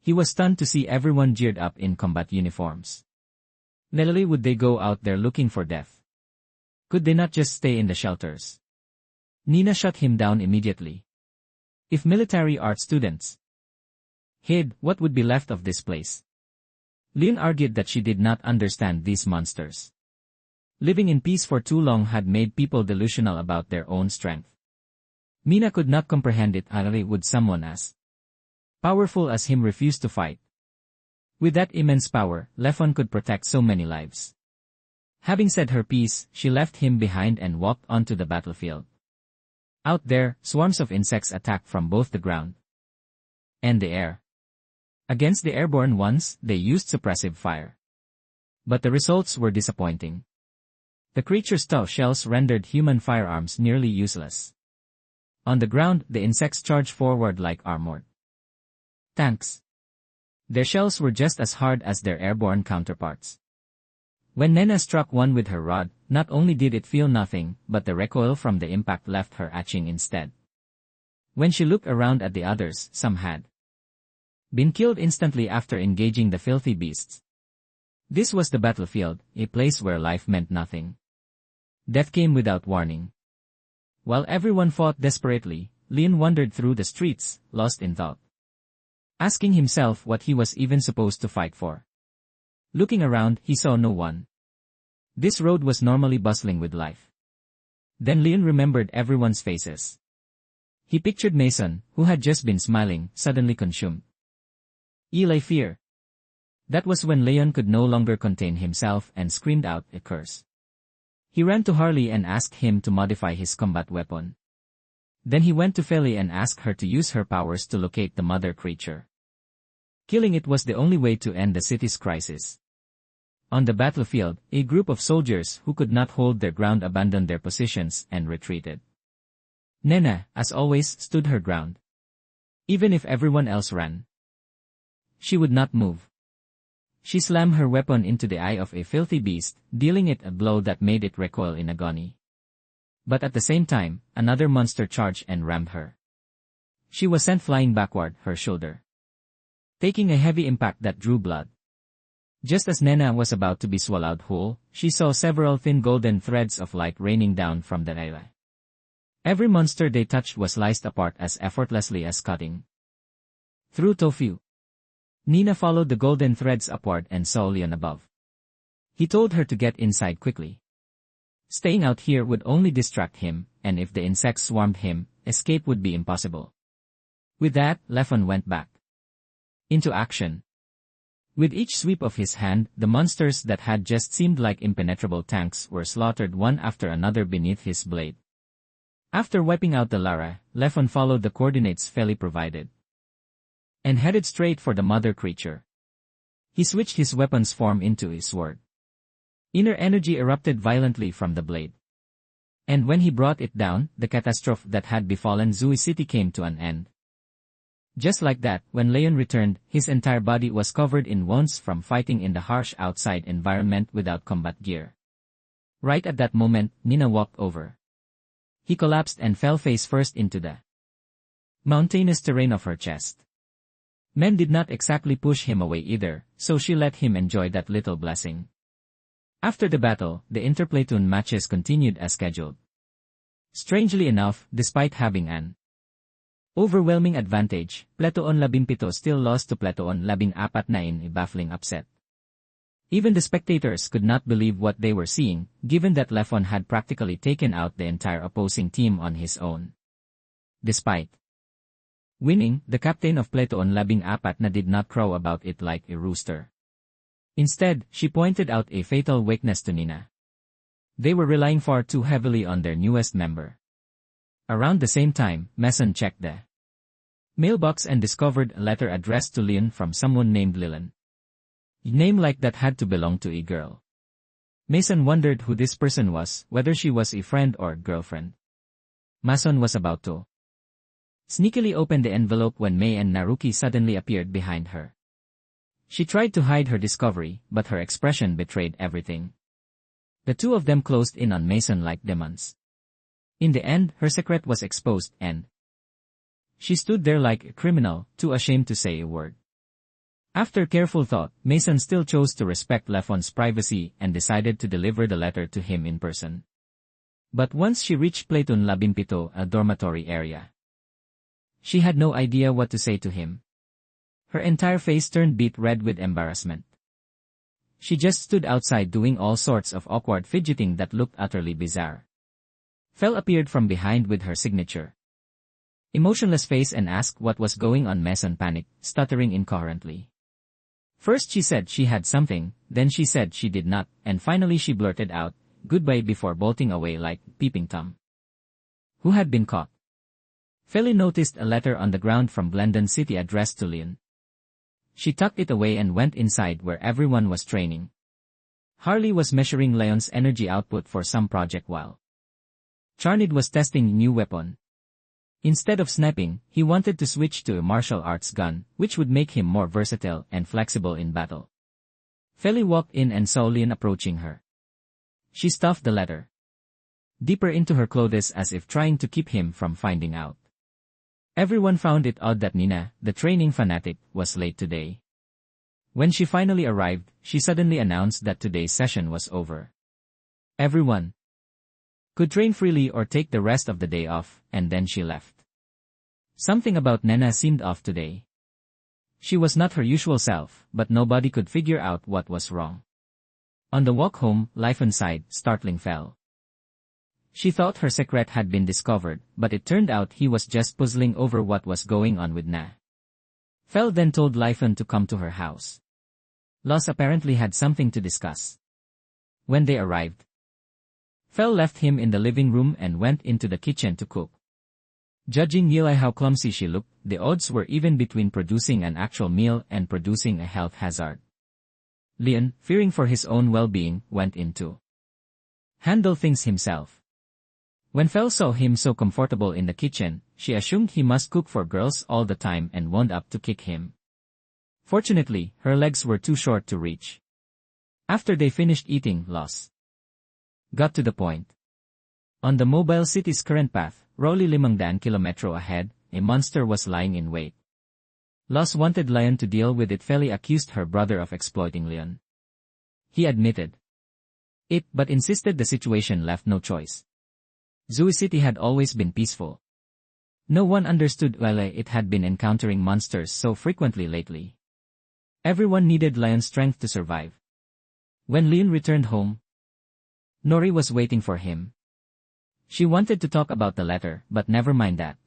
He was stunned to see everyone geared up in combat uniforms. Rarely would they go out there looking for death. Could they not just stay in the shelters? Nina shut him down immediately. If military art students hid, what would be left of this place? Leon argued that she did not understand these monsters. Living in peace for too long had made people delusional about their own strength. Mina could not comprehend it. How would someone as powerful as him refuse to fight? With that immense power, Lefon could protect so many lives. Having said her piece, she left him behind and walked onto the battlefield. Out there, swarms of insects attacked from both the ground and the air. Against the airborne ones, they used suppressive fire. But the results were disappointing. The creature's tough shells rendered human firearms nearly useless. On the ground, the insects charged forward like armored tanks. Their shells were just as hard as their airborne counterparts. When Nena struck one with her rod, not only did it feel nothing, but the recoil from the impact left her aching instead. When she looked around at the others, some had been killed instantly after engaging the filthy beasts. This was the battlefield, a place where life meant nothing. Death came without warning. While everyone fought desperately, Leon wandered through the streets, lost in thought, asking himself what he was even supposed to fight for. Looking around, he saw no one. This road was normally bustling with life. Then Leon remembered everyone's faces. He pictured Mason, who had just been smiling, suddenly consumed. Eli fear. That was when Leon could no longer contain himself and screamed out a curse. He ran to Harley and asked him to modify his combat weapon. Then he went to Feli and asked her to use her powers to locate the mother creature. Killing it was the only way to end the city's crisis. On the battlefield, a group of soldiers who could not hold their ground abandoned their positions and retreated. Nena, as always, stood her ground. Even if everyone else ran, she would not move. She slammed her weapon into the eye of a filthy beast, dealing it a blow that made it recoil in agony. But at the same time, another monster charged and rammed her. She was sent flying backward, her shoulder taking a heavy impact that drew blood. Just as Nena was about to be swallowed whole, she saw several thin golden threads of light raining down from the air. Every monster they touched was sliced apart as effortlessly as cutting through tofu. Nina followed the golden threads upward and saw Leon above. He told her to get inside quickly. Staying out here would only distract him, and if the insects swarmed him, escape would be impossible. With that, Lefon went back into action. With each sweep of his hand, the monsters that had just seemed like impenetrable tanks were slaughtered one after another beneath his blade. After wiping out the Lara, Lefon followed the coordinates Feli provided and headed straight for the mother creature. He switched his weapon's form into a sword. Inner energy erupted violently from the blade. And when he brought it down, the catastrophe that had befallen Zui City came to an end. Just like that, when Leon returned, his entire body was covered in wounds from fighting in the harsh outside environment without combat gear. Right at that moment, Nina walked over. He collapsed and fell face first into the mountainous terrain of her chest. Men did not exactly push him away either, so she let him enjoy that little blessing. After the battle, the inter-platoon matches continued as scheduled. Strangely enough, despite having an overwhelming advantage, Platoon 17 still lost to Platoon 14 in a baffling upset. Even the spectators could not believe what they were seeing, given that Lefon had practically taken out the entire opposing team on his own. Despite winning, the captain of Platoon 14 did not crow about it like a rooster. Instead, she pointed out a fatal weakness to Nina. They were relying far too heavily on their newest member. Around the same time, Mason checked the mailbox and discovered a letter addressed to Leon from someone named Lillian. A name like that had to belong to a girl. Mason wondered who this person was, whether she was a friend or girlfriend. Mason was about to sneakily open the envelope when May and Naruki suddenly appeared behind her. She tried to hide her discovery, but her expression betrayed everything. The two of them closed in on Mason like demons. In the end, her secret was exposed and she stood there like a criminal, too ashamed to say a word. After careful thought, Mason still chose to respect Lefon's privacy and decided to deliver the letter to him in person. But once she reached Platoon 17, a dormitory area, she had no idea what to say to him. Her entire face turned beet red with embarrassment. She just stood outside doing all sorts of awkward fidgeting that looked utterly bizarre. Fel appeared from behind with her signature emotionless face and asked what was going on. Mason panicked, stuttering incoherently. First she said she had something, then she said she did not, and finally she blurted out, "Goodbye," before bolting away like Peeping Tom, who had been caught. Feli noticed a letter on the ground from Glendon City addressed to Leon. She tucked it away and went inside where everyone was training. Harley was measuring Leon's energy output for some project while Charnid was testing a new weapon. Instead of sniping, he wanted to switch to a martial arts gun, which would make him more versatile and flexible in battle. Feli walked in and saw Leon approaching her. She stuffed the letter deeper into her clothes as if trying to keep him from finding out. Everyone found it odd that Nina, the training fanatic, was late today. When she finally arrived, she suddenly announced that today's session was over. Everyone could train freely or take the rest of the day off, and then she left. Something about Nena seemed off today. She was not her usual self, but nobody could figure out what was wrong. On the walk home, Lefon sighed, startling Fel. She thought her secret had been discovered, but it turned out he was just puzzling over what was going on with Na. Fel then told Lefon to come to her house. Los apparently had something to discuss. When they arrived, Fel left him in the living room and went into the kitchen to cook. Judging Yilai how clumsy she looked, the odds were even between producing an actual meal and producing a health hazard. Leon, fearing for his own well-being, went in to handle things himself. When Fel saw him so comfortable in the kitchen, she assumed he must cook for girls all the time and wound up to kick him. Fortunately, her legs were too short to reach. After they finished eating, Los got to the point. On the Mobile City's current path, roughly 500 kilometro ahead, a monster was lying in wait. Los wanted Leon to deal with it. Feli accused her brother of exploiting Leon. He admitted it, but insisted the situation left no choice. Zui City had always been peaceful. No one understood why it had been encountering monsters so frequently lately. Everyone needed Leon's strength to survive. When Leon returned home, Nori was waiting for him. She wanted to talk about the letter, but never mind that.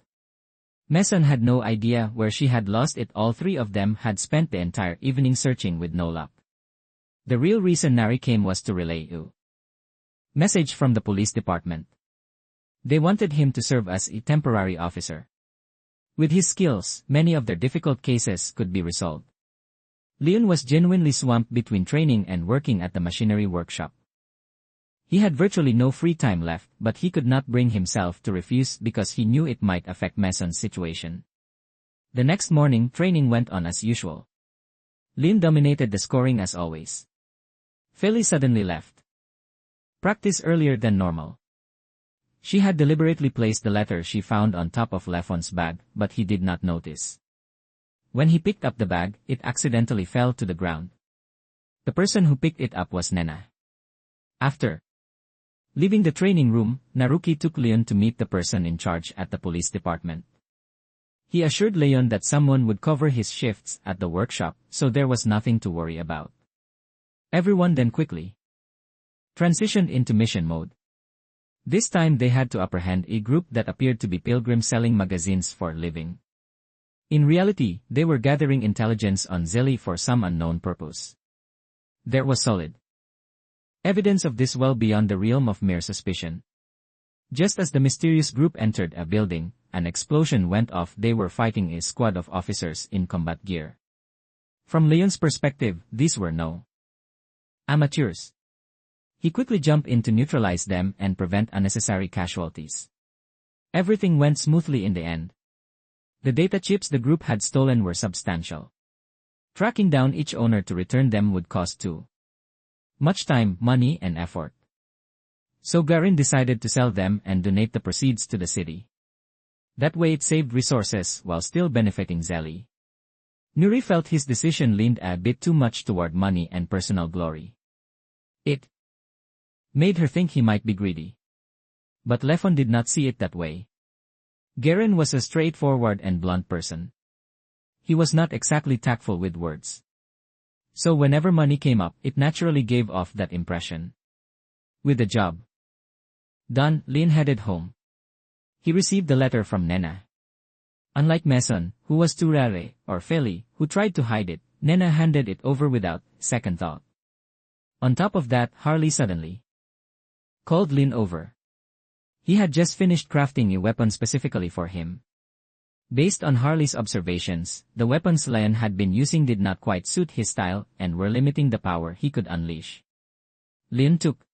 Mason had no idea where she had lost it. All three of them had spent the entire evening searching with no luck. The real reason Nari came was to relay a message from the police department. They wanted him to serve as a temporary officer. With his skills, many of their difficult cases could be resolved. Leon was genuinely swamped between training and working at the machinery workshop. He had virtually no free time left, but he could not bring himself to refuse because he knew it might affect Mason's situation. The next morning, training went on as usual. Leon dominated the scoring as always. Feli suddenly left practice earlier than normal. She had deliberately placed the letter she found on top of Lefon's bag, but he did not notice. When he picked up the bag, it accidentally fell to the ground. The person who picked it up was Nena. After leaving the training room, Naruki took Leon to meet the person in charge at the police department. He assured Leon that someone would cover his shifts at the workshop, so there was nothing to worry about. Everyone then quickly transitioned into mission mode. This time they had to apprehend a group that appeared to be pilgrims selling magazines for a living. In reality, they were gathering intelligence on Zilli for some unknown purpose. There was solid evidence of this well beyond the realm of mere suspicion. Just as the mysterious group entered a building, an explosion went off. They were fighting a squad of officers in combat gear. From Leon's perspective, these were no amateurs. He quickly jumped in to neutralize them and prevent unnecessary casualties. Everything went smoothly in the end. The data chips the group had stolen were substantial. Tracking down each owner to return them would cost too much time, money, and effort. So Garin decided to sell them and donate the proceeds to the city. That way it saved resources while still benefiting Zelly. Nuri felt his decision leaned a bit too much toward money and personal glory. It made her think he might be greedy. But Lefon did not see it that way. Garin was a straightforward and blunt person. He was not exactly tactful with words. So whenever money came up, it naturally gave off that impression. With the job done, Lin headed home. He received the letter from Nena. Unlike Mason, who was too rare, or Feli, who tried to hide it, Nena handed it over without second thought. On top of that, Harley suddenly called Lin over. He had just finished crafting a weapon specifically for him. Based on Harley's observations, the weapons Lion had been using did not quite suit his style and were limiting the power he could unleash. Lin took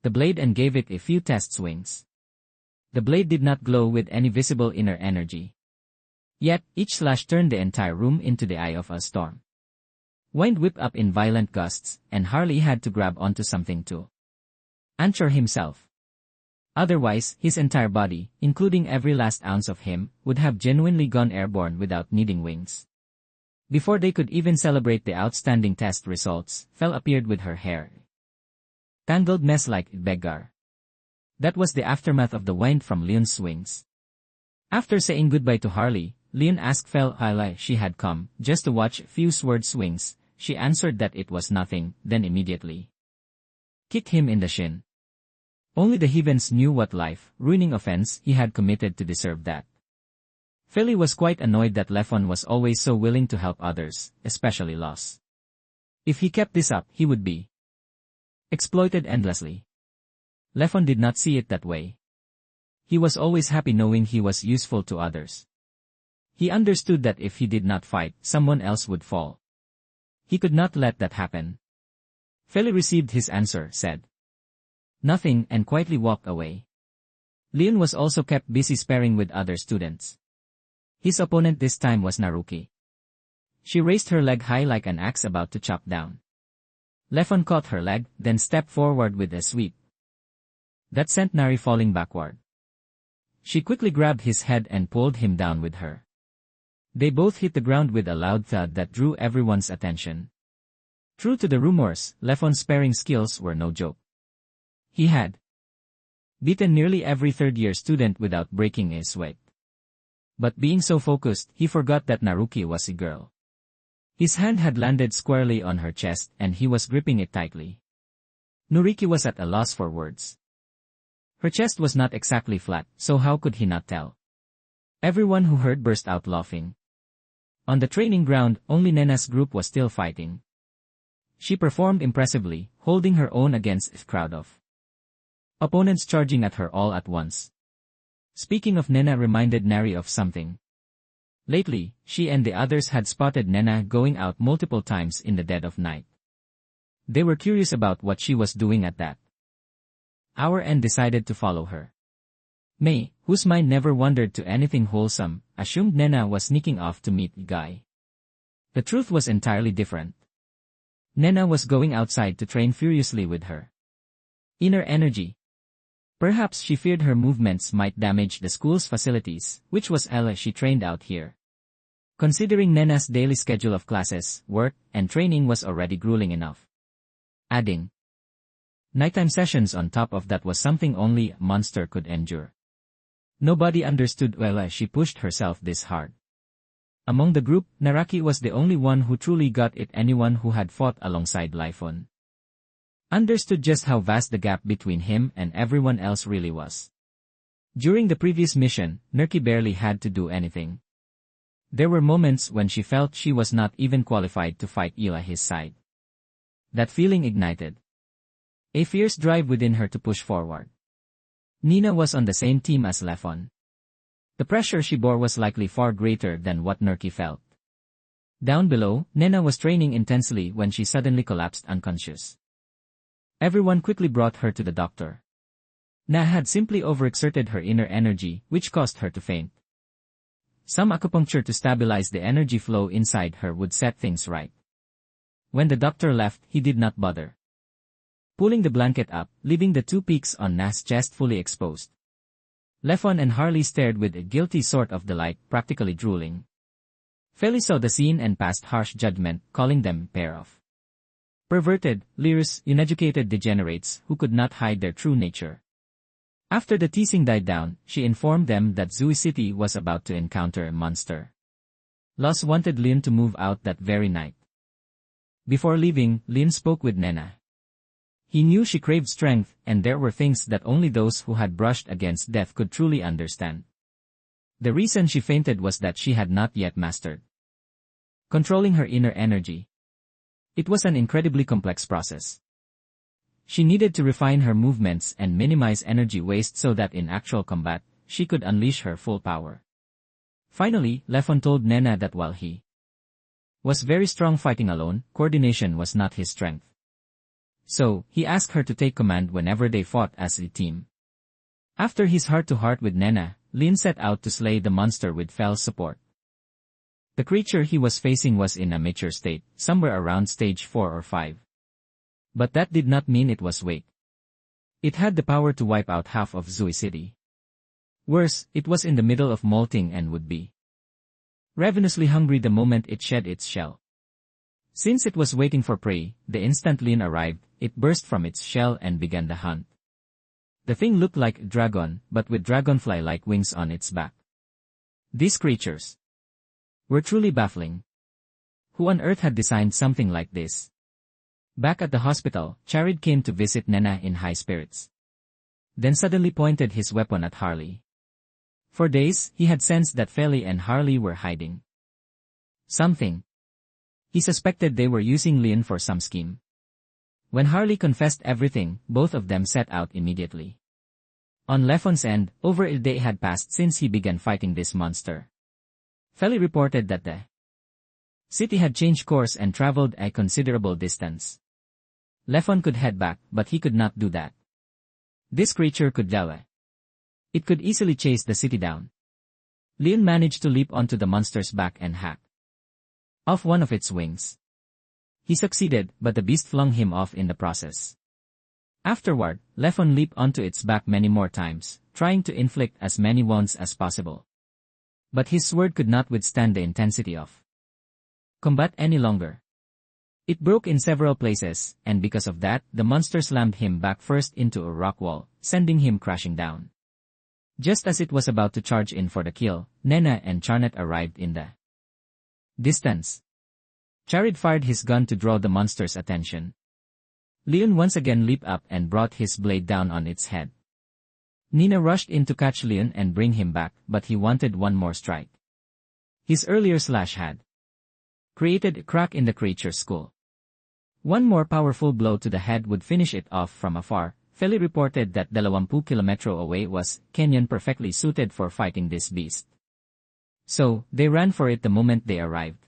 the blade and gave it a few test swings. The blade did not glow with any visible inner energy. Yet, each slash turned the entire room into the eye of a storm. Wind whipped up in violent gusts, and Harley had to grab onto something to anchor himself. Otherwise, his entire body, including every last ounce of him, would have genuinely gone airborne without needing wings. Before they could even celebrate the outstanding test results, Fel appeared with her hair tangled mess like a beggar. That was the aftermath of the wind from Leon's swings. After saying goodbye to Harley, Leon asked Fel why she had come, just to watch a few sword swings. She answered that it was nothing, then immediately kicked him in the shin. Only the heathens knew what life-ruining offense he had committed to deserve that. Feli was quite annoyed that Lefon was always so willing to help others, especially lost. If he kept this up, he would be exploited endlessly. Lefon did not see it that way. He was always happy knowing he was useful to others. He understood that if he did not fight, someone else would fall. He could not let that happen. Feli received his answer, said nothing, and quietly walked away. Leon was also kept busy sparring with other students. His opponent this time was Naruki. She raised her leg high like an axe about to chop down. Lefon caught her leg, then stepped forward with a sweep that sent Nari falling backward. She quickly grabbed his head and pulled him down with her. They both hit the ground with a loud thud that drew everyone's attention. True to the rumors, Lefon's sparring skills were no joke. He had beaten nearly every third-year student without breaking a sweat. But being so focused, he forgot that Naruki was a girl. His hand had landed squarely on her chest and he was gripping it tightly. Noriki was at a loss for words. Her chest was not exactly flat, so how could he not tell? Everyone who heard burst out laughing. On the training ground, only Nena's group was still fighting. She performed impressively, holding her own against a crowd of opponents charging at her all at once. Speaking of Nena reminded Nari of something. Lately, she and the others had spotted Nena going out multiple times in the dead of night. They were curious about what she was doing at that hour and decided to follow her. May, whose mind never wandered to anything wholesome, assumed Nena was sneaking off to meet Guy. The truth was entirely different. Nena was going outside to train furiously with her inner energy. Perhaps she feared her movements might damage the school's facilities, which was why she trained out here. Considering Nena's daily schedule of classes, work, and training was already grueling enough. Adding nighttime sessions on top of that was something only a monster could endure. Nobody understood why she pushed herself this hard. Among the group, Naraki was the only one who truly got it. Anyone who had fought alongside Lefon understood just how vast the gap between him and everyone else really was. During the previous mission, Nerki barely had to do anything. There were moments when she felt she was not even qualified to fight Ila his side. That feeling ignited a fierce drive within her to push forward. Nina was on the same team as Lefon. The pressure she bore was likely far greater than what Nerki felt. Down below, Nena was training intensely when she suddenly collapsed unconscious. Everyone quickly brought her to the doctor. Na had simply overexerted her inner energy, which caused her to faint. Some acupuncture to stabilize the energy flow inside her would set things right. When the doctor left, he did not bother pulling the blanket up, leaving the two peaks on Na's chest fully exposed. Lefon and Harley stared with a guilty sort of delight, practically drooling. Feli saw the scene and passed harsh judgment, calling them a pair of perverted, leers, uneducated degenerates who could not hide their true nature. After the teasing died down, she informed them that Zui City was about to encounter a monster. Los wanted Lin to move out that very night. Before leaving, Lin spoke with Nena. He knew she craved strength, and there were things that only those who had brushed against death could truly understand. The reason she fainted was that she had not yet mastered controlling her inner energy. It was an incredibly complex process. She needed to refine her movements and minimize energy waste so that in actual combat, she could unleash her full power. Finally, Lefon told Nena that while he was very strong fighting alone, coordination was not his strength. So, he asked her to take command whenever they fought as a team. After his heart-to-heart with Nena, Lin set out to slay the monster with Fel's support. The creature he was facing was in a mature state, somewhere around stage 4 or 5. But that did not mean it was weak. It had the power to wipe out half of Zui City. Worse, it was in the middle of molting and would be ravenously hungry the moment it shed its shell. Since it was waiting for prey, the instant Lin arrived, it burst from its shell and began the hunt. The thing looked like a dragon, but with dragonfly-like wings on its back. These creatures were truly baffling. Who on earth had designed something like this? Back at the hospital, Charid came to visit Nena in high spirits. Then suddenly pointed his weapon at Harley. For days, he had sensed that Feli and Harley were hiding something. He suspected they were using Lin for some scheme. When Harley confessed everything, both of them set out immediately. On Lefon's end, over a day had passed since he began fighting this monster. Feli reported that the city had changed course and traveled a considerable distance. Lefon could head back, but he could not do that. This creature could delay. It could easily chase the city down. Lin managed to leap onto the monster's back and hack off one of its wings. He succeeded, but the beast flung him off in the process. Afterward, Lefon leaped onto its back many more times, trying to inflict as many wounds as possible. But his sword could not withstand the intensity of combat any longer. It broke in several places, and because of that, the monster slammed him back first into a rock wall, sending him crashing down. Just as it was about to charge in for the kill, Nena and Charnet arrived in the distance. Charid fired his gun to draw the monster's attention. Leon once again leaped up and brought his blade down on its head. Nina rushed in to catch Leon and bring him back, but he wanted one more strike. His earlier slash had created a crack in the creature's skull. One more powerful blow to the head would finish it off from afar. Feli reported that 20 kilometro away was Kenyan perfectly suited for fighting this beast. So, they ran for it the moment they arrived.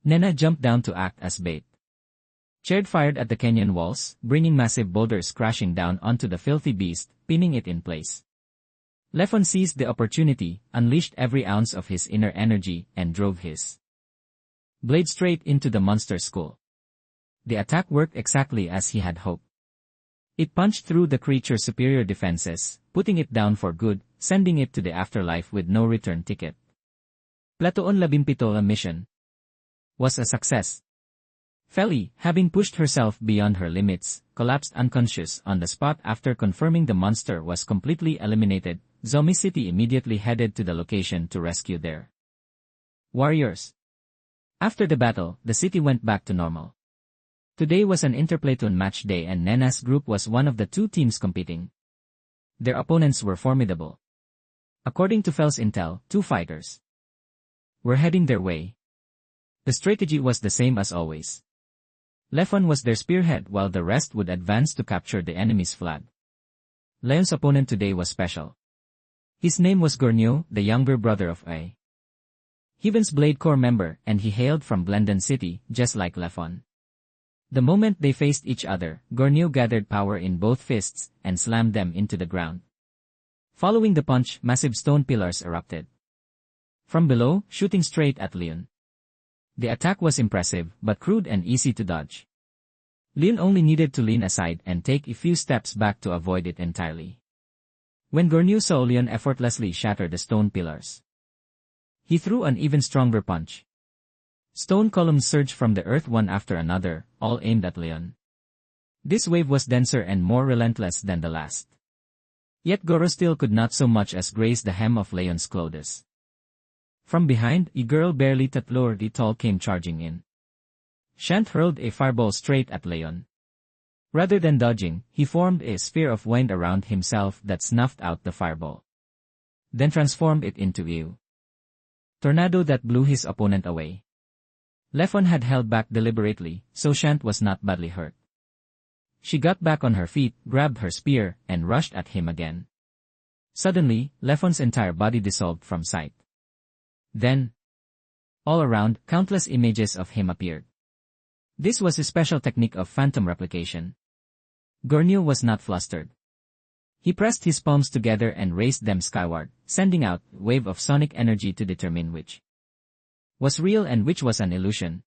Nena jumped down to act as bait. Charid fired at the Kenyan walls, bringing massive boulders crashing down onto the filthy beast, pinning it in place. Lefon seized the opportunity, unleashed every ounce of his inner energy, and drove his blade straight into the monster's skull. The attack worked exactly as he had hoped. It punched through the creature's superior defenses, putting it down for good, sending it to the afterlife with no return ticket. Platoon 17 mission was a success. Feli, having pushed herself beyond her limits, collapsed unconscious on the spot after confirming the monster was completely eliminated. Zombie City immediately headed to the location to rescue their warriors. After the battle, the city went back to normal. Today was an interplatoon match day and Nena's group was one of the two teams competing. Their opponents were formidable. According to Fel's intel, 2 fighters were heading their way. The strategy was the same as always. Lefon was their spearhead while the rest would advance to capture the enemy's flag. Leon's opponent today was special. His name was Gornyo, the younger brother of A. Heaven's Blade Corps member, and he hailed from Glendon City, just like Lefon. The moment they faced each other, Gornyo gathered power in both fists and slammed them into the ground. Following the punch, massive stone pillars erupted from below, shooting straight at Leon. The attack was impressive, but crude and easy to dodge. Leon only needed to lean aside and take a few steps back to avoid it entirely. When Gornyo saw Leon effortlessly shatter the stone pillars, he threw an even stronger punch. Stone columns surged from the earth one after another, all aimed at Leon. This wave was denser and more relentless than the last. Yet Goro still could not so much as graze the hem of Leon's clothes. From behind, a girl barely 3 feet tall came charging in. Shant hurled a fireball straight at Leon. Rather than dodging, he formed a sphere of wind around himself that snuffed out the fireball, then transformed it into a tornado that blew his opponent away. Lefon had held back deliberately, so Shant was not badly hurt. She got back on her feet, grabbed her spear, and rushed at him again. Suddenly, Lefon's entire body dissolved from sight. Then, all around, countless images of him appeared. This was a special technique of phantom replication. Gornyo was not flustered. He pressed his palms together and raised them skyward, sending out a wave of sonic energy to determine which was real and which was an illusion.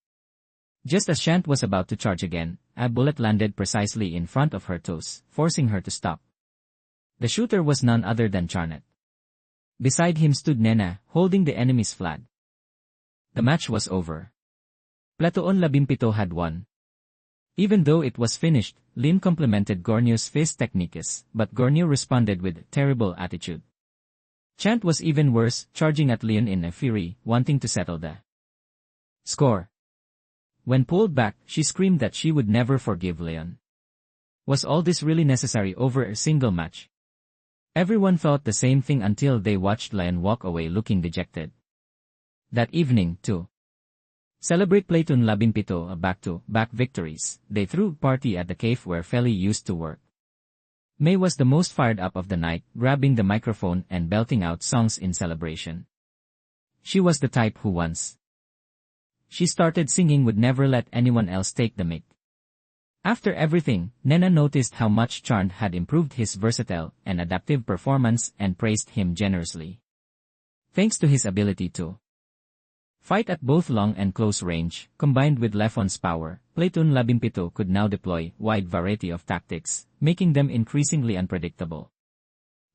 Just as Shant was about to charge again, a bullet landed precisely in front of her toes, forcing her to stop. The shooter was none other than Charnet. Beside him stood Nena, holding the enemy's flag. The match was over. Platoon 17 had won. Even though it was finished, Lin complimented Gornyo's fist techniques, but Gornyo responded with terrible attitude. Chant was even worse, charging at Leon in a fury, wanting to settle the score. When pulled back, she screamed that she would never forgive Leon. Was all this really necessary over a single match? Everyone thought the same thing until they watched Leon walk away looking dejected. That evening, to celebrate Platoon 17 back-to-back victories, they threw a party at the cave where Feli used to work. May was the most fired up of the night, grabbing the microphone and belting out songs in celebration. She was the type who once she started singing would never let anyone else take the mic. After everything, Nena noticed how much Charn had improved his versatile and adaptive performance and praised him generously. Thanks to his ability to fight at both long and close range, combined with Lefon's power, Platoon 17 could now deploy a wide variety of tactics, making them increasingly unpredictable.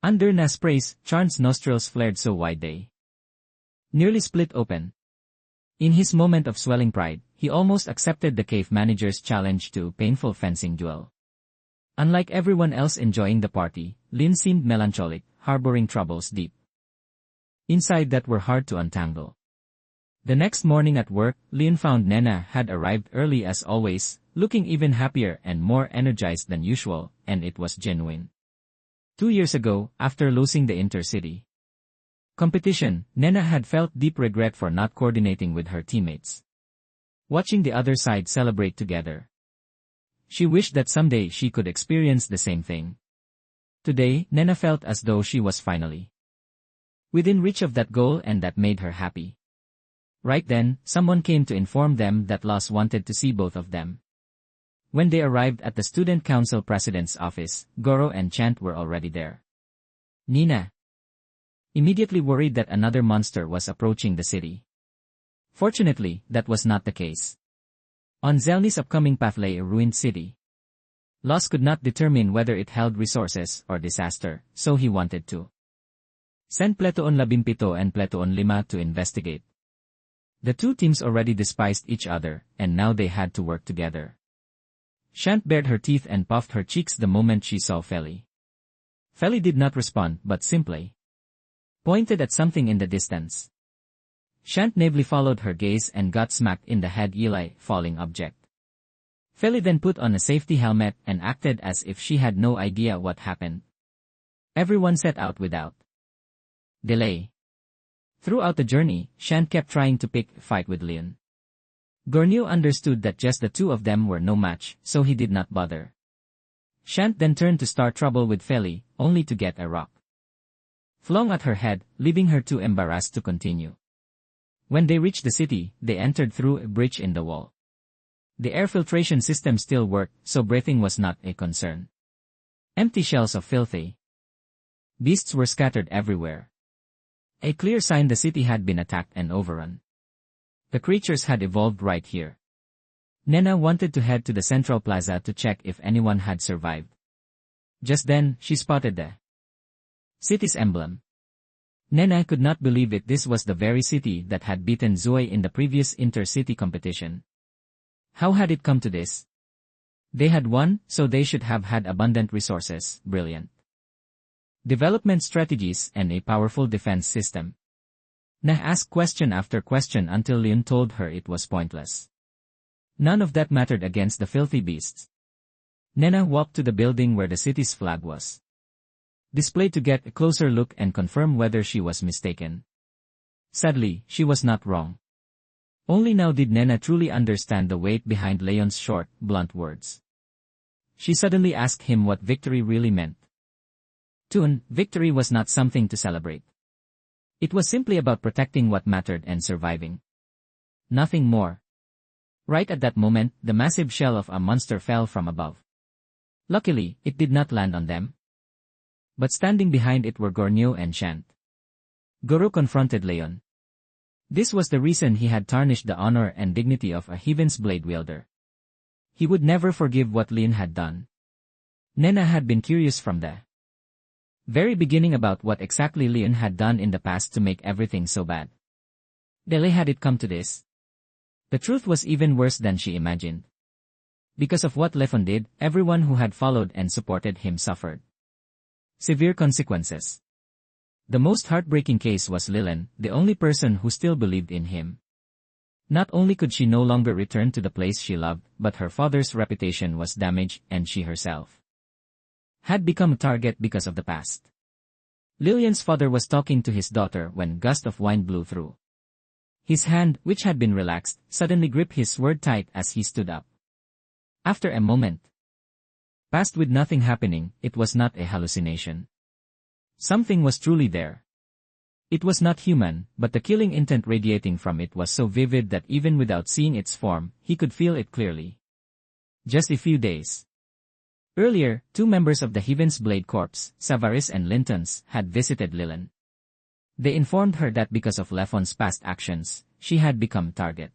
Under Na's praise, Charn's nostrils flared so wide they nearly split open. In his moment of swelling pride, he almost accepted the cave manager's challenge to a painful fencing duel. Unlike everyone else enjoying the party, Lin seemed melancholic, harboring troubles deep inside that were hard to untangle. The next morning at work, Lin found Nena had arrived early as always, looking even happier and more energized than usual, and it was genuine. 2 years ago, after losing the intercity competition, Nena had felt deep regret for not coordinating with her teammates. Watching the other side celebrate together, she wished that someday she could experience the same thing. Today, Nena felt as though she was finally within reach of that goal, and that made her happy. Right then, someone came to inform them that Los wanted to see both of them. When they arrived at the student council president's office, Goro and Chant were already there. Nina immediately worried that another monster was approaching the city. Fortunately, that was not the case. On Zelni's upcoming path lay a ruined city. Los could not determine whether it held resources or disaster, so he wanted to send Platoon 17 and Platoon 5 to investigate. The two teams already despised each other, and now they had to work together. Shant bared her teeth and puffed her cheeks the moment she saw Feli. Feli did not respond but simply pointed at something in the distance. Shant naively followed her gaze and got smacked in the head by a falling object. Feli then put on a safety helmet and acted as if she had no idea what happened. Everyone set out without delay. Throughout the journey, Shant kept trying to pick a fight with Leon. Gornio understood that just the two of them were no match, so he did not bother. Shant then turned to start trouble with Feli, only to get a rock flung at her head, leaving her too embarrassed to continue. When they reached the city, they entered through a breach in the wall. The air filtration system still worked, so breathing was not a concern. Empty shells of filthy beasts were scattered everywhere. A clear sign the city had been attacked and overrun. The creatures had evolved right here. Nena wanted to head to the central plaza to check if anyone had survived. Just then, she spotted the city's emblem. Nena could not believe it. This was the very city that had beaten Zui in the previous inter-city competition. How had it come to this? They had won, so they should have had abundant resources, brilliant development strategies, and a powerful defense system. Nena asked question after question until Leon told her it was pointless. None of that mattered against the filthy beasts. Nena walked to the building where the city's flag was displayed to get a closer look and confirm whether she was mistaken. Sadly, she was not wrong. Only now did Nena truly understand the weight behind Leon's short, blunt words. She suddenly asked him what victory really meant. Platoon, victory was not something to celebrate. It was simply about protecting what mattered and surviving. Nothing more. Right at that moment, the massive shell of a monster fell from above. Luckily, it did not land on them. But standing behind it were Gornio and Shant. Goro confronted Leon. This was the reason he had tarnished the honor and dignity of a Heaven's Blade wielder. He would never forgive what Leon had done. Nena had been curious from the very beginning about what exactly Leon had done in the past to make everything so bad. Dele had it come to this. The truth was even worse than she imagined. Because of what Lefon did, everyone who had followed and supported him suffered severe consequences. The most heartbreaking case was Lillian, the only person who still believed in him. Not only could she no longer return to the place she loved, but her father's reputation was damaged and she herself had become a target because of the past. Lillian's father was talking to his daughter when a gust of wind blew through. His hand, which had been relaxed, suddenly gripped his sword tight as he stood up. After a moment passed with nothing happening, it was not a hallucination. Something was truly there. It was not human, but the killing intent radiating from it was so vivid that even without seeing its form, he could feel it clearly. Just a few days earlier, two members of the Heaven's Blade Corps, Savaris and Lintons, had visited Lillian. They informed her that because of Lefon's past actions, she had become target.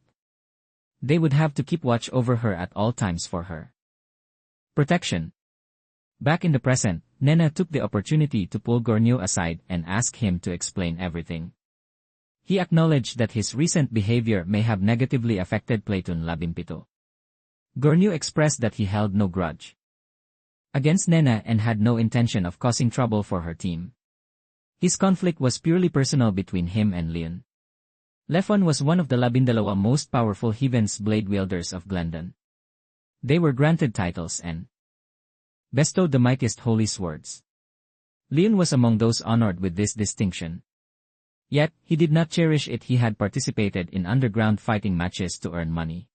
They would have to keep watch over her at all times for her protection. Back in the present, Nena took the opportunity to pull Gornio aside and ask him to explain everything. He acknowledged that his recent behavior may have negatively affected Platoon Labimpito. Gornio expressed that he held no grudge against Nena and had no intention of causing trouble for her team. His conflict was purely personal between him and Leon. Lefon was one of the Labindalawa most powerful Heaven's Blade wielders of Glendon. They were granted titles and bestowed the mightiest holy swords. Leon was among those honored with this distinction. Yet, he did not cherish it. He had participated in underground fighting matches to earn money.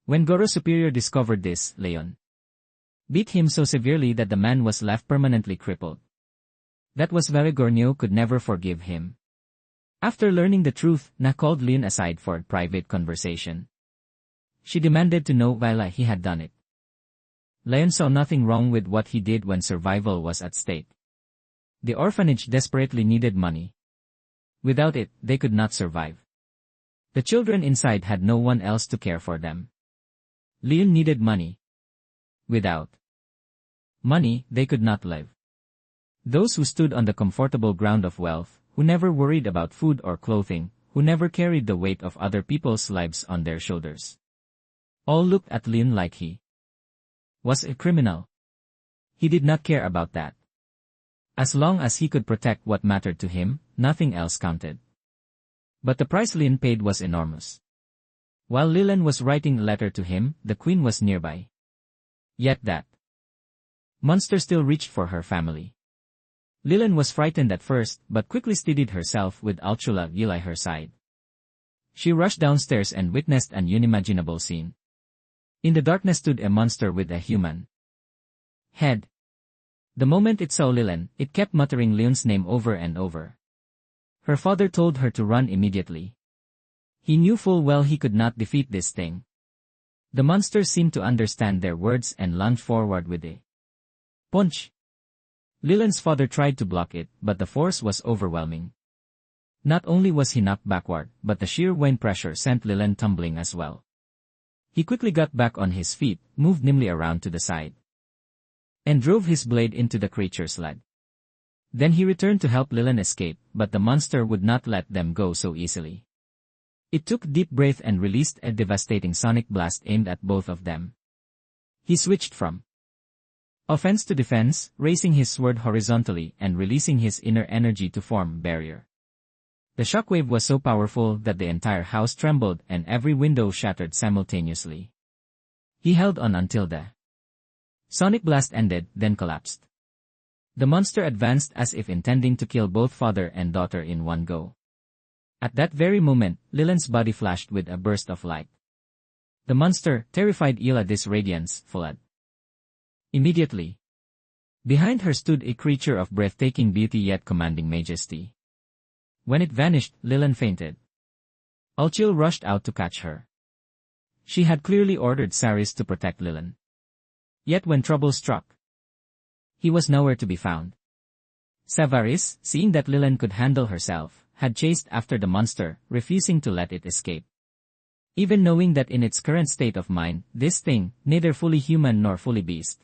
When Goro's superior discovered this, Leon beat him so severely that the man was left permanently crippled. That was why Gornio could never forgive him. After learning the truth, Na called Leon aside for a private conversation. She demanded to know why he had done it. Leon saw nothing wrong with what he did when survival was at stake. The orphanage desperately needed money. Without it, they could not survive. The children inside had no one else to care for them. Leon needed money. Without money, they could not live. Those who stood on the comfortable ground of wealth, who never worried about food or clothing, who never carried the weight of other people's lives on their shoulders, all looked at Leon like he was a criminal. He did not care about that. As long as he could protect what mattered to him, nothing else counted. But the price Leon paid was enormous. While Lillian was writing a letter to him, the queen was nearby. Yet that monster still reached for her family. Lillian was frightened at first, but quickly steadied herself with Altula Yilai her side. She rushed downstairs and witnessed an unimaginable scene. In the darkness stood a monster with a human head. The moment it saw Lillian, it kept muttering Leon's name over and over. Her father told her to run immediately. He knew full well he could not defeat this thing. The monster seemed to understand their words and lunged forward with a punch. Lillian's father tried to block it, but the force was overwhelming. Not only was he knocked backward, but the sheer wind pressure sent Lillian tumbling as well. He quickly got back on his feet, moved nimbly around to the side, and drove his blade into the creature's leg. Then he returned to help Lillian escape, but the monster would not let them go so easily. It took a deep breath and released a devastating sonic blast aimed at both of them. He switched from offense to defense, raising his sword horizontally and releasing his inner energy to form a barrier. The shockwave was so powerful that the entire house trembled and every window shattered simultaneously. He held on until the sonic blast ended, then collapsed. The monster advanced as if intending to kill both father and daughter in one go. At that very moment, Lillian's body flashed with a burst of light. The monster, terrified at this radiance, fled. Immediately, behind her stood a creature of breathtaking beauty yet commanding majesty. When it vanished, Lillian fainted. Ulchil rushed out to catch her. She had clearly ordered Saris to protect Lillian. Yet when trouble struck, he was nowhere to be found. Savaris, seeing that Lillian could handle herself, had chased after the monster, refusing to let it escape. Even knowing that in its current state of mind, this thing, neither fully human nor fully beast,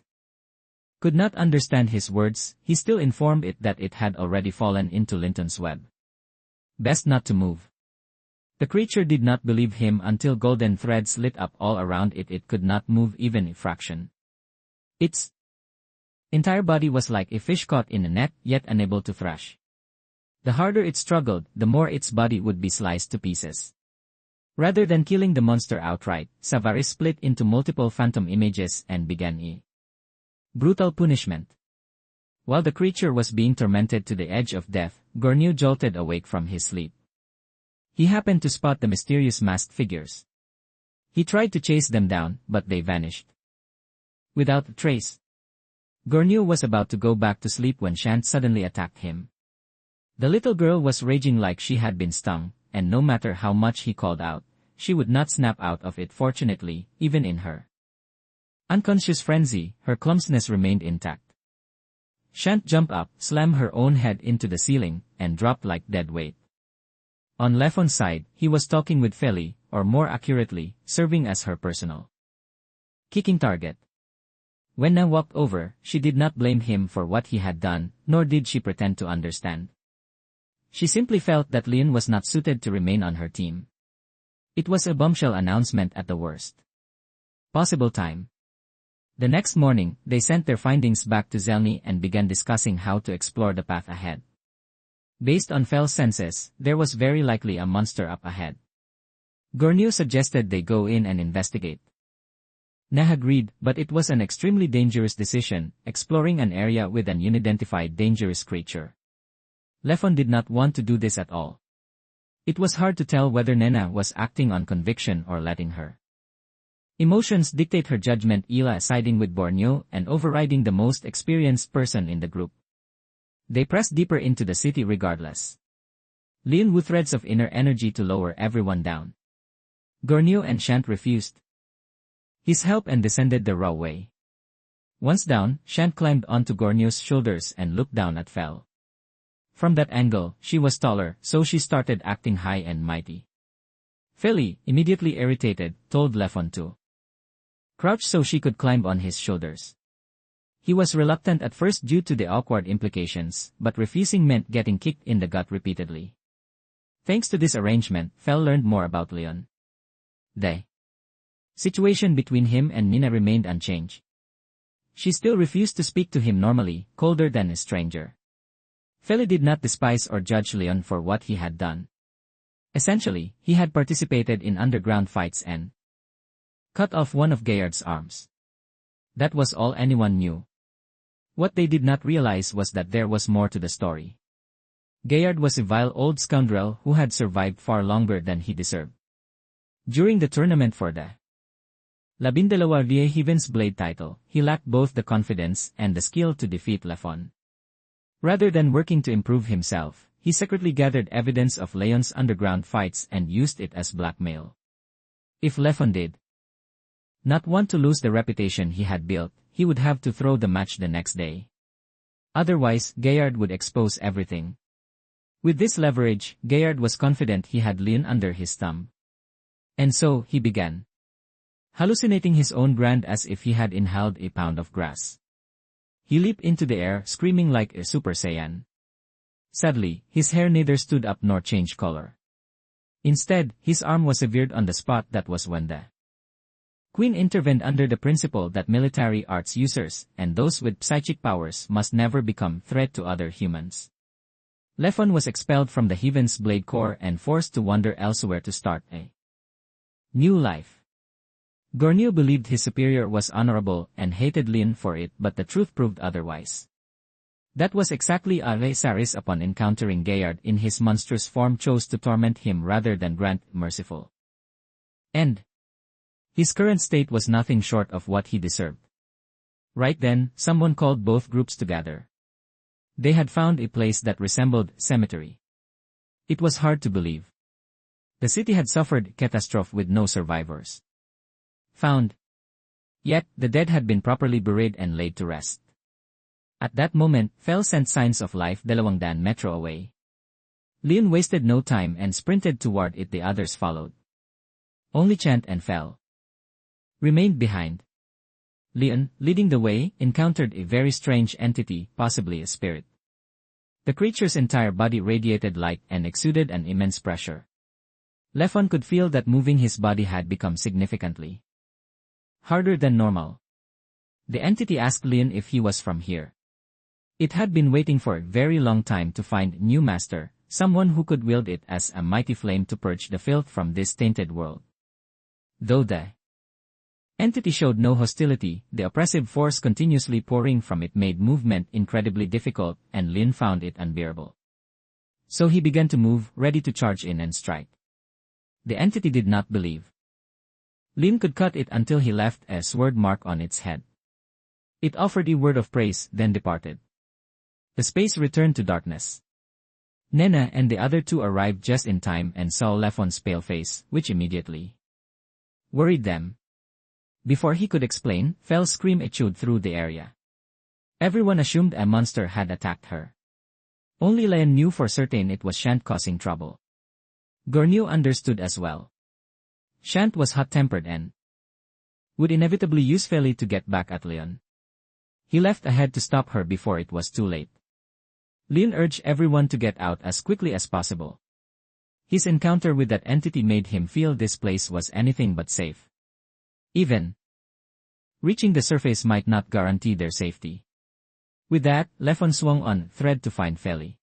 could not understand his words, he still informed it that it had already fallen into Linton's web. Best not to move. The creature did not believe him until golden threads lit up all around it. It could not move even a fraction. Its entire body was like a fish caught in a net, yet unable to thrash. The harder it struggled, the more its body would be sliced to pieces. Rather than killing the monster outright, Savaris split into multiple phantom images and began a brutal punishment. While the creature was being tormented to the edge of death, Gorneau jolted awake from his sleep. He happened to spot the mysterious masked figures. He tried to chase them down, but they vanished without a trace. Gorneau was about to go back to sleep when Shant suddenly attacked him. The little girl was raging like she had been stung, and no matter how much he called out, she would not snap out of it. Fortunately, even in her unconscious frenzy, her clumsiness remained intact. Shant jumped up, slammed her own head into the ceiling, and dropped like dead weight. On Lefon's side, he was talking with Feli, or more accurately, serving as her personal kicking target. When Na walked over, she did not blame him for what he had done, nor did she pretend to understand. She simply felt that Leon was not suited to remain on her team. It was a bombshell announcement at the worst possible time. The next morning, they sent their findings back to Zelny and began discussing how to explore the path ahead. Based on Fel's senses, there was very likely a monster up ahead. Gorneau suggested they go in and investigate. Na agreed, but it was an extremely dangerous decision, exploring an area with an unidentified dangerous creature. Lefon did not want to do this at all. It was hard to tell whether Nena was acting on conviction or letting her emotions dictate her judgment. Ila siding with Borneo and overriding the most experienced person in the group. They pressed deeper into the city regardless. Leon with threads of inner energy to lower everyone down. Gorneau and Shant refused his help and descended the raw way. Once down, Shant climbed onto Gorneau's shoulders and looked down at Fel. From that angle, she was taller, so she started acting high and mighty. Feli, immediately irritated, told Lefon to crouch so she could climb on his shoulders. He was reluctant at first due to the awkward implications, but refusing meant getting kicked in the gut repeatedly. Thanks to this arrangement, Fel learned more about Leon. The situation between him and Nina remained unchanged. She still refused to speak to him normally, colder than a stranger. Feli did not despise or judge Leon for what he had done. Essentially, he had participated in underground fights and cut off one of Gaillard's arms. That was all anyone knew. What they did not realize was that there was more to the story. Gaillard was a vile old scoundrel who had survived far longer than he deserved. During the tournament for the 12 Heaven's Blade title, he lacked both the confidence and the skill to defeat Lefon. Rather than working to improve himself, he secretly gathered evidence of Leon's underground fights and used it as blackmail. If Lefon did not want to lose the reputation he had built, he would have to throw the match the next day. Otherwise, Gaillard would expose everything. With this leverage, Gaillard was confident he had Leon under his thumb. And so, he began hallucinating his own brand as if he had inhaled a pound of grass. He leaped into the air, screaming like a Super Saiyan. Sadly, his hair neither stood up nor changed color. Instead, his arm was severed on the spot. That was when the Queen intervened under the principle that military arts users and those with psychic powers must never become threat to other humans. Lefon was expelled from the Heaven's Blade Corps and forced to wander elsewhere to start a new life. Gornio believed his superior was honorable and hated Leon for it, but the truth proved otherwise. That was exactly why Saris, upon encountering Gaillard in his monstrous form, chose to torment him rather than grant merciful end. His current state was nothing short of what he deserved. Right then, someone called both groups together. They had found a place that resembled cemetery. It was hard to believe. The city had suffered catastrophe with no survivors found. Yet, the dead had been properly buried and laid to rest. At that moment, Fel sent signs of life 200 metro away. Leon wasted no time and sprinted toward it. The others followed. Only Chant and Fel remained behind. Leon, leading the way, encountered a very strange entity, possibly a spirit. The creature's entire body radiated light and exuded an immense pressure. Lefon could feel that moving his body had become significantly harder than normal. The entity asked Leon if he was from here. It had been waiting for a very long time to find a new master, someone who could wield it as a mighty flame to purge the filth from this tainted world. Though the entity showed no hostility, the oppressive force continuously pouring from it made movement incredibly difficult, and Leon found it unbearable. So he began to move, ready to charge in and strike. The entity did not believe Leon could cut it until he left a sword mark on its head. It offered a word of praise, then departed. The space returned to darkness. Nena and the other two arrived just in time and saw Lefon's pale face, which immediately worried them. Before he could explain, Fel's scream echoed through the area. Everyone assumed a monster had attacked her. Only Leon knew for certain it was Shant causing trouble. Gornio understood as well. Shant was hot-tempered and would inevitably use Feli to get back at Leon. He left ahead to stop her before it was too late. Leon urged everyone to get out as quickly as possible. His encounter with that entity made him feel this place was anything but safe. Even reaching the surface might not guarantee their safety. With that, Lefon swung on thread to find Feli.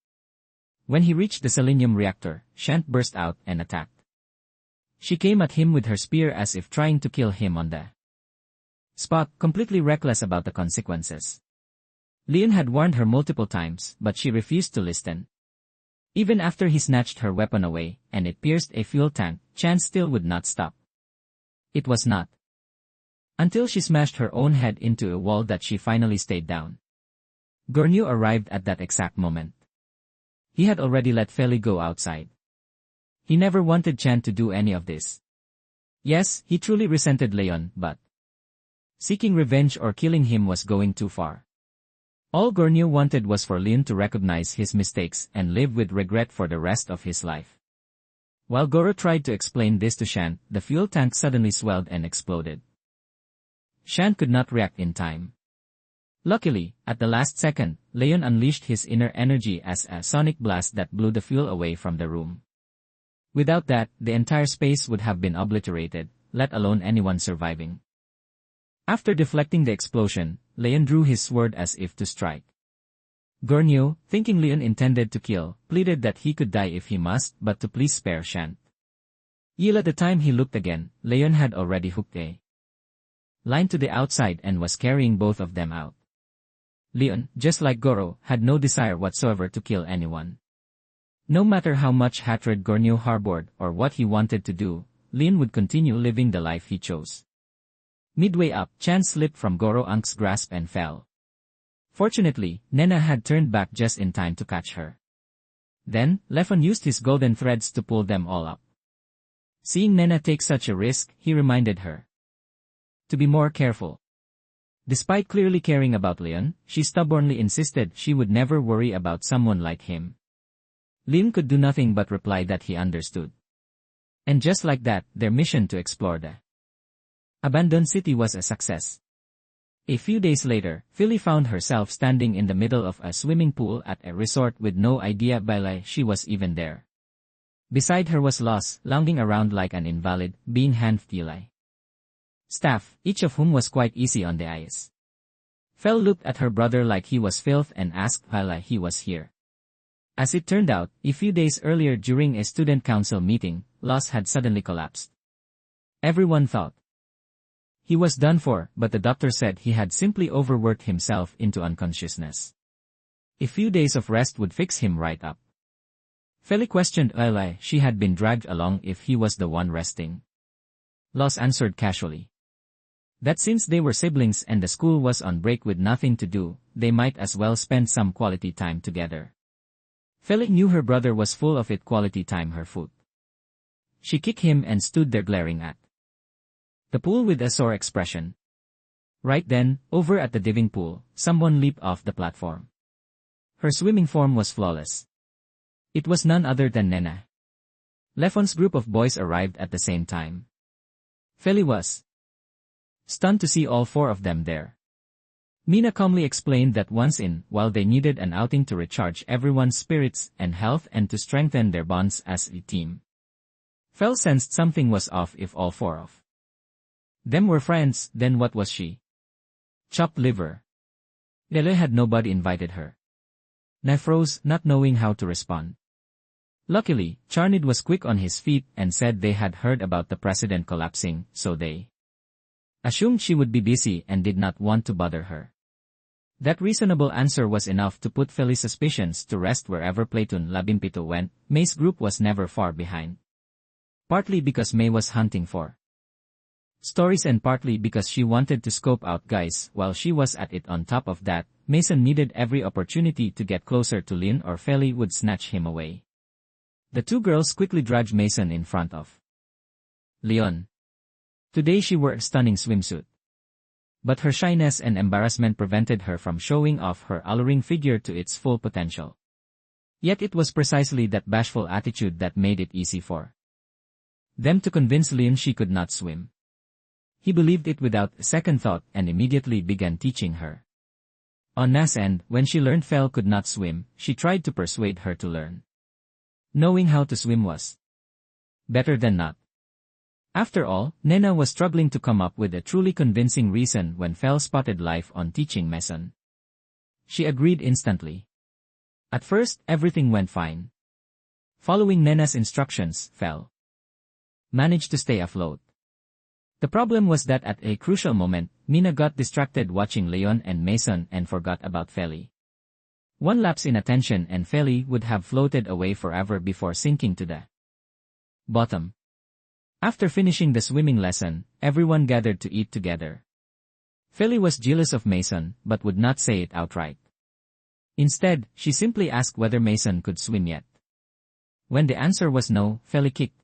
When he reached the selenium reactor, Shant burst out and attacked. She came at him with her spear as if trying to kill him on the spot, completely reckless about the consequences. Leon had warned her multiple times, but she refused to listen. Even after he snatched her weapon away, and it pierced a fuel tank, Chan still would not stop. It was not until she smashed her own head into a wall that she finally stayed down. Gornio arrived at that exact moment. He had already let Feli go outside. He never wanted Chan to do any of this. Yes, he truly resented Leon, but seeking revenge or killing him was going too far. All Gornio wanted was for Leon to recognize his mistakes and live with regret for the rest of his life. While Goro tried to explain this to Shan, the fuel tank suddenly swelled and exploded. Shan could not react in time. Luckily, at the last second, Leon unleashed his inner energy as a sonic blast that blew the fuel away from the room. Without that, the entire space would have been obliterated, let alone anyone surviving. After deflecting the explosion, Leon drew his sword as if to strike. Gornio, thinking Leon intended to kill, pleaded that he could die if he must, but to please spare Shant. Yet at the time he looked again, Leon had already hooked a line to the outside and was carrying both of them out. Leon, just like Goro, had no desire whatsoever to kill anyone. No matter how much hatred Gornio harbored or what he wanted to do, Leon would continue living the life he chose. Midway up, Chan slipped from Goro Ank's grasp and fell. Fortunately, Nena had turned back just in time to catch her. Then, Lefon used his golden threads to pull them all up. Seeing Nena take such a risk, he reminded her to be more careful. Despite clearly caring about Leon, she stubbornly insisted she would never worry about someone like him. Leon could do nothing but reply that he understood. And just like that, their mission to explore the abandoned city was a success. A few days later, Philly found herself standing in the middle of a swimming pool at a resort with no idea why she was even there. Beside her was Los, lounging around like an invalid, being handed staff, each of whom was quite easy on the eyes. Fel looked at her brother like he was filth and asked why he was here. As it turned out, a few days earlier during a student council meeting, Los had suddenly collapsed. Everyone thought he was done for, but the doctor said he had simply overworked himself into unconsciousness. A few days of rest would fix him right up. Feli questioned why she had been dragged along if he was the one resting. Los answered casually that since they were siblings and the school was on break with nothing to do, they might as well spend some quality time together. Feli knew her brother was full of it quality time her foot. She kicked him and stood there glaring at the pool with a sore expression. Right then, over at the diving pool, someone leaped off the platform. Her swimming form was flawless. It was none other than Nena. Lefon's group of boys arrived at the same time. Feli was stunned to see all four of them there. Mina calmly explained that once in, while they needed an outing to recharge everyone's spirits and health and to strengthen their bonds as a team. Fel sensed something was off if all four of them were friends, then what was she? Chopped liver. Lele had nobody invited her. Na froze, not knowing how to respond. Luckily, Charnid was quick on his feet and said they had heard about the president collapsing, so they assumed she would be busy and did not want to bother her. That reasonable answer was enough to put Feli's suspicions to rest. Wherever Platoon Labimpito went, May's group was never far behind. Partly because May was hunting for stories and partly because she wanted to scope out guys while she was at it. On top of that, Mason needed every opportunity to get closer to Lin or Feli would snatch him away. The two girls quickly dragged Mason in front of Leon. Today she wore a stunning swimsuit. But her shyness and embarrassment prevented her from showing off her alluring figure to its full potential. Yet it was precisely that bashful attitude that made it easy for them to convince Leon she could not swim. He believed it without a second thought and immediately began teaching her. On Na's end, when she learned Fel could not swim, she tried to persuade her to learn. Knowing how to swim was better than not. After all, Nena was struggling to come up with a truly convincing reason when Fel spotted life on teaching Mason. She agreed instantly. At first, everything went fine. Following Nena's instructions, Fel managed to stay afloat. The problem was that at a crucial moment, Mina got distracted watching Leon and Mason and forgot about Feli. One lapse in attention and Feli would have floated away forever before sinking to the bottom. After finishing the swimming lesson, everyone gathered to eat together. Feli was jealous of Mason but would not say it outright. Instead, she simply asked whether Mason could swim yet. When the answer was no, Feli kicked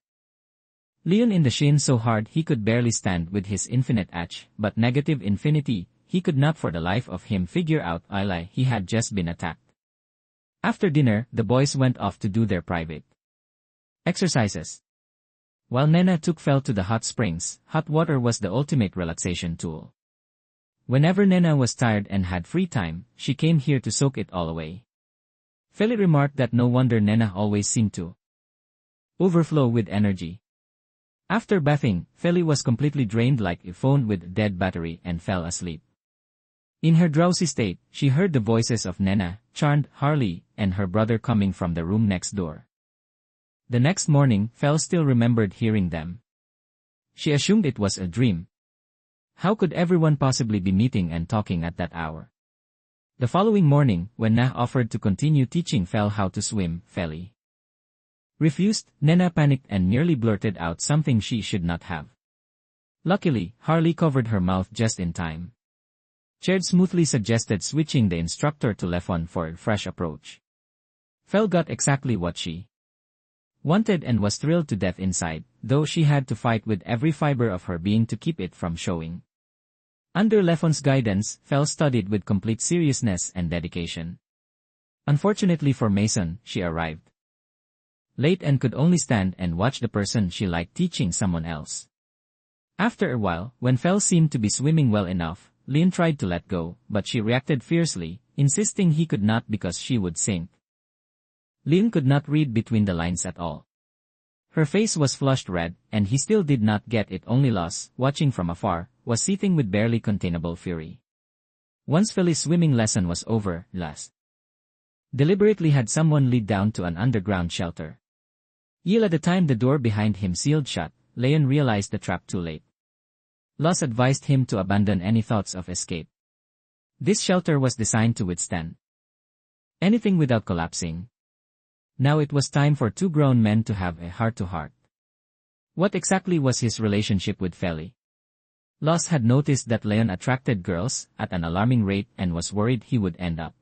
Leon in the shin so hard he could barely stand with his infinite H, but negative infinity, he could not for the life of him figure out why he had just been attacked. After dinner, the boys went off to do their private exercises. While Nena took Fel to the hot springs, hot water was the ultimate relaxation tool. Whenever Nena was tired and had free time, she came here to soak it all away. Feli remarked that no wonder Nena always seemed to overflow with energy. After bathing, Feli was completely drained like a phone with a dead battery and fell asleep. In her drowsy state, she heard the voices of Nena, Charmed, Harley, and her brother coming from the room next door. The next morning, Fel still remembered hearing them. She assumed it was a dream. How could everyone possibly be meeting and talking at that hour? The following morning, when Na offered to continue teaching Fel how to swim, Feli Refused, Nena panicked and nearly blurted out something she should not have. Luckily, Harley covered her mouth just in time. Chaird smoothly suggested switching the instructor to Lefon for a fresh approach. Fel got exactly what she wanted and was thrilled to death inside, though she had to fight with every fiber of her being to keep it from showing. Under Lefon's guidance, Fel studied with complete seriousness and dedication. Unfortunately for Mason, she arrived late and could only stand and watch the person she liked teaching someone else. After a while, when Fel seemed to be swimming well enough, Leon tried to let go, but she reacted fiercely, insisting he could not because she would sink. Leon could not read between the lines at all. Her face was flushed red, and he still did not get it. Only Los, watching from afar, was seething with barely containable fury. Once Fel's swimming lesson was over, Los deliberately had someone lead down to an underground shelter. Yet at the time the door behind him sealed shut, Leon realized the trap too late. Los advised him to abandon any thoughts of escape. This shelter was designed to withstand anything without collapsing. Now it was time for two grown men to have a heart-to-heart. What exactly was his relationship with Feli? Los had noticed that Leon attracted girls at an alarming rate and was worried he would end up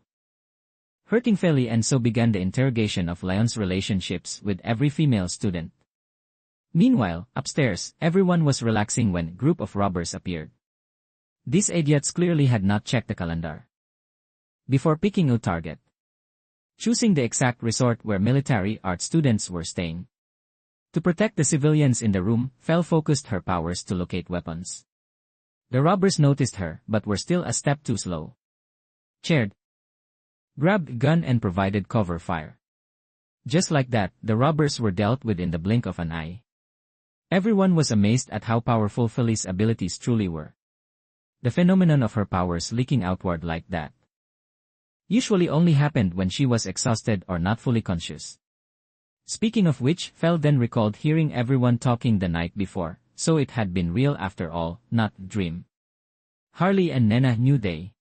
hurting Feli, and so began the interrogation of Leon's relationships with every female student. Meanwhile, upstairs, everyone was relaxing when a group of robbers appeared. These idiots clearly had not checked the calendar before picking a target, choosing the exact resort where military art students were staying. To protect the civilians in the room, Fel focused her powers to locate weapons. The robbers noticed her, but were still a step too slow. Chaird grabbed a gun and provided cover fire. Just like that, the robbers were dealt with in the blink of an eye. Everyone was amazed at how powerful Feli's abilities truly were. The phenomenon of her powers leaking outward like that usually only happened when she was exhausted or not fully conscious. Speaking of which, Fel then recalled hearing everyone talking the night before, so it had been real after all, not a dream. Harley and Nena knew they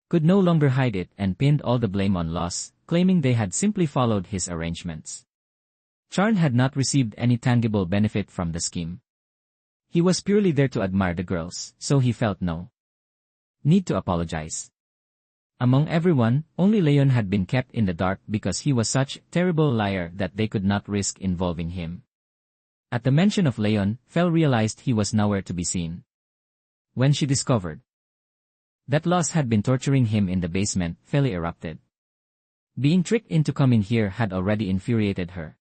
could no longer hide it and pinned all the blame on Los, claiming they had simply followed his arrangements. Charn had not received any tangible benefit from the scheme. He was purely there to admire the girls, so he felt no need to apologize. Among everyone, only Leon had been kept in the dark because he was such a terrible liar that they could not risk involving him. At the mention of Leon, Fel realized he was nowhere to be seen. When she discovered that Los had been torturing him in the basement, Feli erupted. Being tricked into coming here had already infuriated her.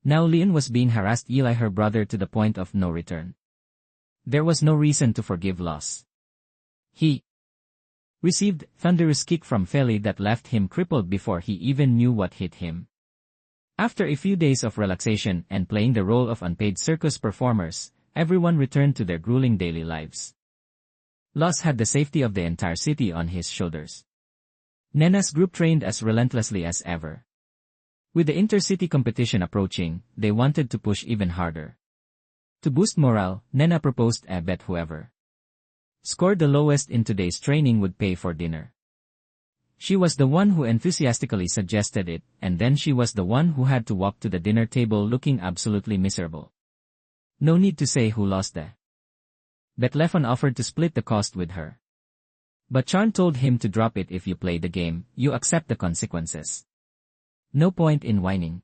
Now Leon was being harassed by her brother to the point of no return. There was no reason to forgive Los. He received a thunderous kick from Feli that left him crippled before he even knew what hit him. After a few days of relaxation and playing the role of unpaid circus performers, everyone returned to their grueling daily lives. Los had the safety of the entire city on his shoulders. Nena's group trained as relentlessly as ever. With the intercity competition approaching, they wanted to push even harder. To boost morale, Nena proposed a bet whoever scored the lowest in today's training would pay for dinner. She was the one who enthusiastically suggested it, and then she was the one who had to walk to the dinner table looking absolutely miserable. No need to say who lost the bet. Lefon offered to split the cost with her. But Charn told him to drop it. If you play the game, you accept the consequences. No point in whining.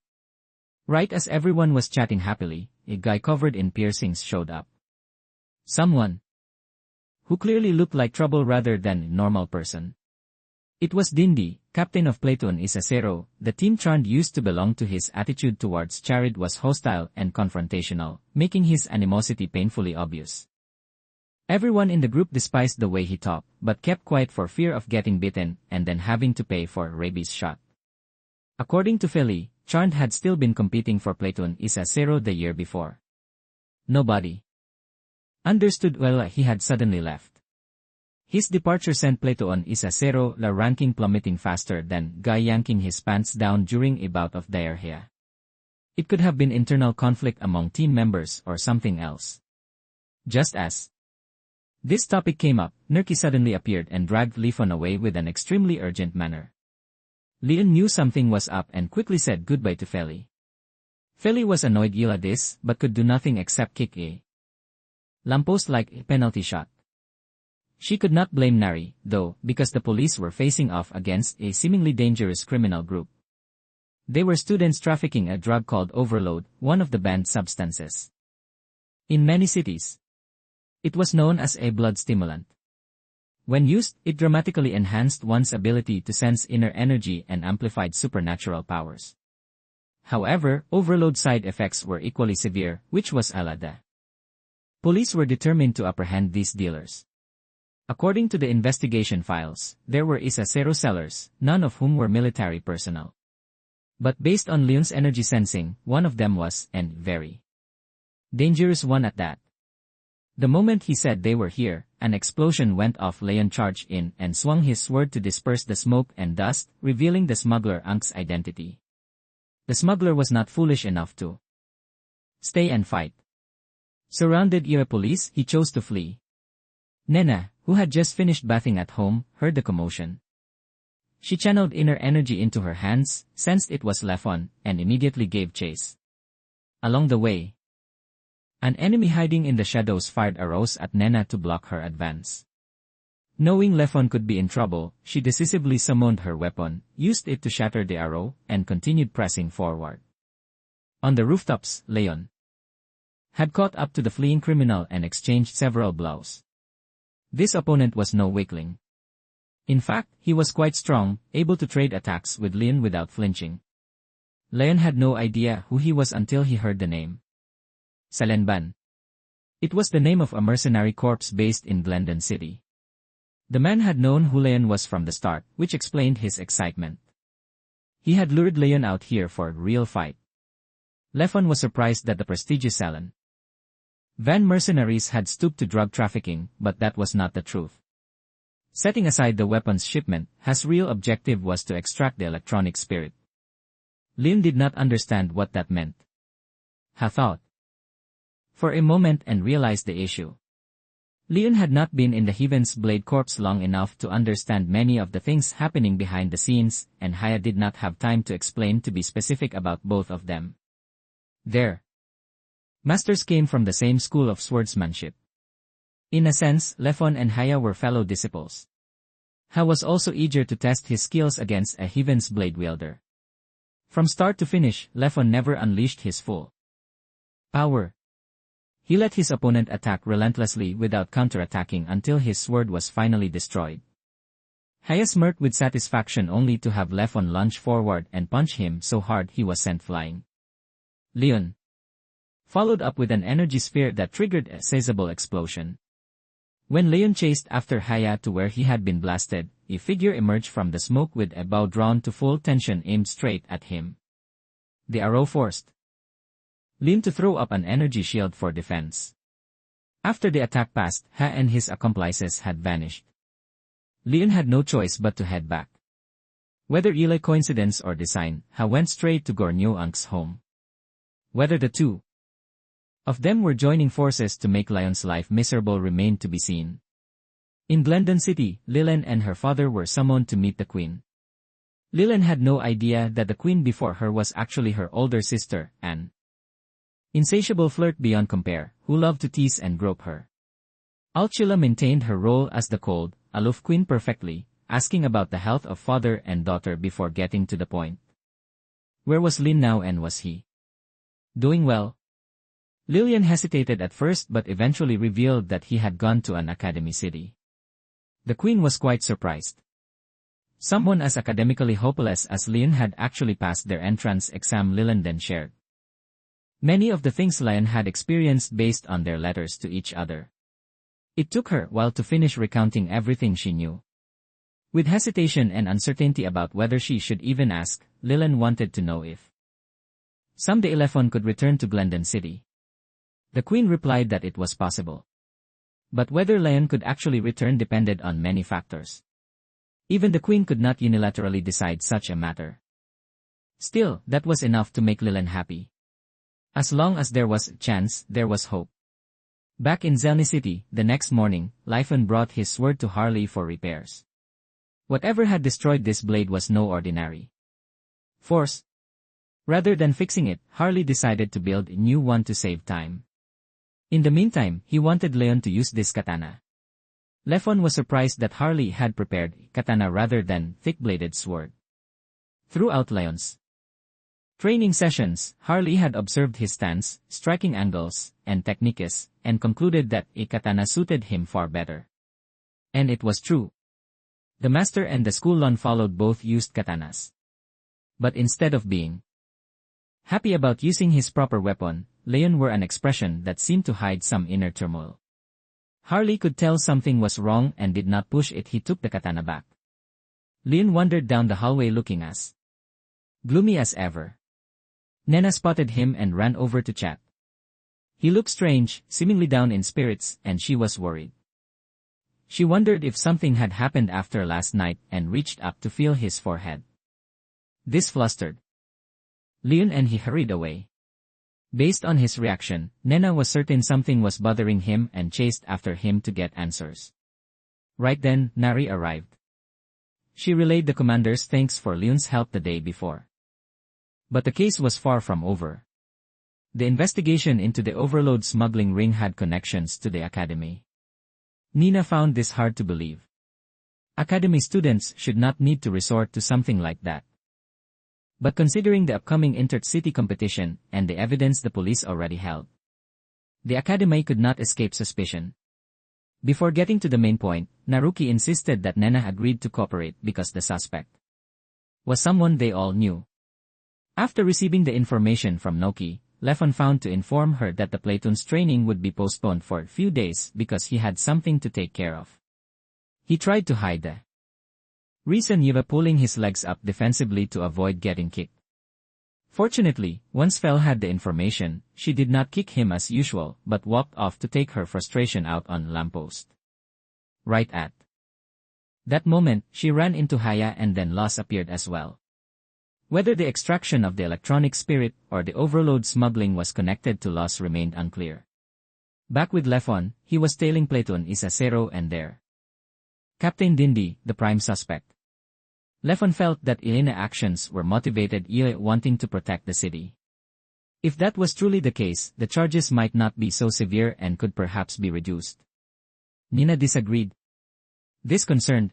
Right as everyone was chatting happily, a guy covered in piercings showed up. Someone who clearly looked like trouble rather than a normal person. It was Dindy, captain of Platoon Isacero, the team Charn used to belong to. His attitude towards Charid was hostile and confrontational, making his animosity painfully obvious. Everyone in the group despised the way he talked, but kept quiet for fear of getting bitten and then having to pay for a rabies shot. According to Feli, Charn had still been competing for Platoon Isacero the year before. Nobody understood why he had suddenly left. His departure sent Platoon Isacero la ranking plummeting faster than guy yanking his pants down during a bout of diarrhea. It could have been internal conflict among team members or something else. Just as this topic came up, Nerky suddenly appeared and dragged Lefon away with an extremely urgent manner. Leon knew something was up and quickly said goodbye to Feli. Philly was annoyed Ila this, but could do nothing except kick a lamppost like a penalty shot. She could not blame Nari, though, because the police were facing off against a seemingly dangerous criminal group. They were students trafficking a drug called overload, one of the banned substances. In many cities, it was known as a blood stimulant. When used, it dramatically enhanced one's ability to sense inner energy and amplified supernatural powers. However, overload side effects were equally severe, which was alada. Police were determined to apprehend these dealers. According to the investigation files, there were zero sellers, none of whom were military personnel. But based on Leon's energy sensing, one of them was, and very dangerous one at that. The moment he said they were here, an explosion went off. Leon charged in and swung his sword to disperse the smoke and dust, revealing the smuggler Ank's identity. The smuggler was not foolish enough to stay and fight. Surrounded by police, he chose to flee. Nena, who had just finished bathing at home, heard the commotion. She channeled inner energy into her hands, sensed it was Lefon, and immediately gave chase. Along the way, an enemy hiding in the shadows fired arrows at Nena to block her advance. Knowing Lefon could be in trouble, she decisively summoned her weapon, used it to shatter the arrow, and continued pressing forward. On the rooftops, Leon had caught up to the fleeing criminal and exchanged several blows. This opponent was no weakling. In fact, he was quite strong, able to trade attacks with Leon without flinching. Leon had no idea who he was until he heard the name. Salenban. It was the name of a mercenary corps based in Glendon City. The man had known who Leon was from the start, which explained his excitement. He had lured Leon out here for a real fight. Lefon was surprised that the prestigious Salan Van mercenaries had stooped to drug trafficking, but that was not the truth. Setting aside the weapons shipment, his real objective was to extract the electronic spirit. Leon did not understand what that meant. He thought for a moment and realized the issue. Leon had not been in the Heaven's Blade Corps long enough to understand many of the things happening behind the scenes, and Haya did not have time to explain to be specific about both of them. Their masters came from the same school of swordsmanship. In a sense, Lefon and Haya were fellow disciples. Ha was also eager to test his skills against a Heaven's Blade wielder. From start to finish, Lefon never unleashed his full power. He let his opponent attack relentlessly without counterattacking until his sword was finally destroyed. Haya smirked with satisfaction only to have Lefon lunge forward and punch him so hard he was sent flying. Leon followed up with an energy sphere that triggered a sizable explosion. When Leon chased after Haya to where he had been blasted, a figure emerged from the smoke with a bow drawn to full tension aimed straight at him. The arrow forced Leon to throw up an energy shield for defense. After the attack passed, Ha and his accomplices had vanished. Leon had no choice but to head back. Whether Eli coincidence or design, Ha went straight to Gornyo Ank's home. Whether the two of them were joining forces to make Leon's life miserable remained to be seen. In Glendon City, Lillian and her father were summoned to meet the queen. Lillian had no idea that the queen before her was actually her older sister, Anne. Insatiable flirt beyond compare, who loved to tease and grope her. Alchila maintained her role as the cold, aloof queen perfectly, asking about the health of father and daughter before getting to the point. Where was Lin now and was he doing well? Lillian hesitated at first but eventually revealed that he had gone to an academy city. The queen was quite surprised. Someone as academically hopeless as Lin had actually passed their entrance exam. Lillian then shared many of the things Lillian had experienced based on their letters to each other. It took her a while to finish recounting everything she knew. With hesitation and uncertainty about whether she should even ask, Lillian wanted to know if someday Lefon could return to Glendon City. The queen replied that it was possible. But whether Lillian could actually return depended on many factors. Even the queen could not unilaterally decide such a matter. Still, that was enough to make Lillian happy. As long as there was a chance, there was hope. Back in Zelny City, the next morning, Lefon brought his sword to Harley for repairs. Whatever had destroyed this blade was no ordinary force. Rather than fixing it, Harley decided to build a new one to save time. In the meantime, he wanted Leon to use this katana. Lefon was surprised that Harley had prepared a katana rather than thick-bladed sword. Throughout Leon's training sessions, Harley had observed his stance, striking angles, and techniques, and concluded that a katana suited him far better. And it was true. The master and the school Lon followed both used katanas. But instead of being happy about using his proper weapon, Leon wore an expression that seemed to hide some inner turmoil. Harley could tell something was wrong and did not push it. He took the katana back. Leon wandered down the hallway looking as gloomy as ever. Nena spotted him and ran over to chat. He looked strange, seemingly down in spirits, and she was worried. She wondered if something had happened after last night and reached up to feel his forehead. This flustered Leon and he hurried away. Based on his reaction, Nena was certain something was bothering him and chased after him to get answers. Right then, Nari arrived. She relayed the commander's thanks for Leon's help the day before. But the case was far from over. The investigation into the overload smuggling ring had connections to the academy. Nina found this hard to believe. Academy students should not need to resort to something like that. But considering the upcoming inter-city competition and the evidence the police already held, the academy could not escape suspicion. Before getting to the main point, Naruki insisted that Nena agreed to cooperate because the suspect was someone they all knew. After receiving the information from Noki, Lefon found to inform her that the Platoon's training would be postponed for a few days because he had something to take care of. He tried to hide the reason, Yuva pulling his legs up defensively to avoid getting kicked. Fortunately, once Fel had the information, she did not kick him as usual but walked off to take her frustration out on lamppost. Right at that moment, she ran into Haya and then Loss appeared as well. Whether the extraction of the electronic spirit or the overload smuggling was connected to Loss remained unclear. Back with Lefon, he was tailing Platoon Isasero and there Captain Dindi, the prime suspect. Lefon felt that Elena's actions were motivated by wanting to protect the city. If that was truly the case, the charges might not be so severe and could perhaps be reduced. Nina disagreed. This concerned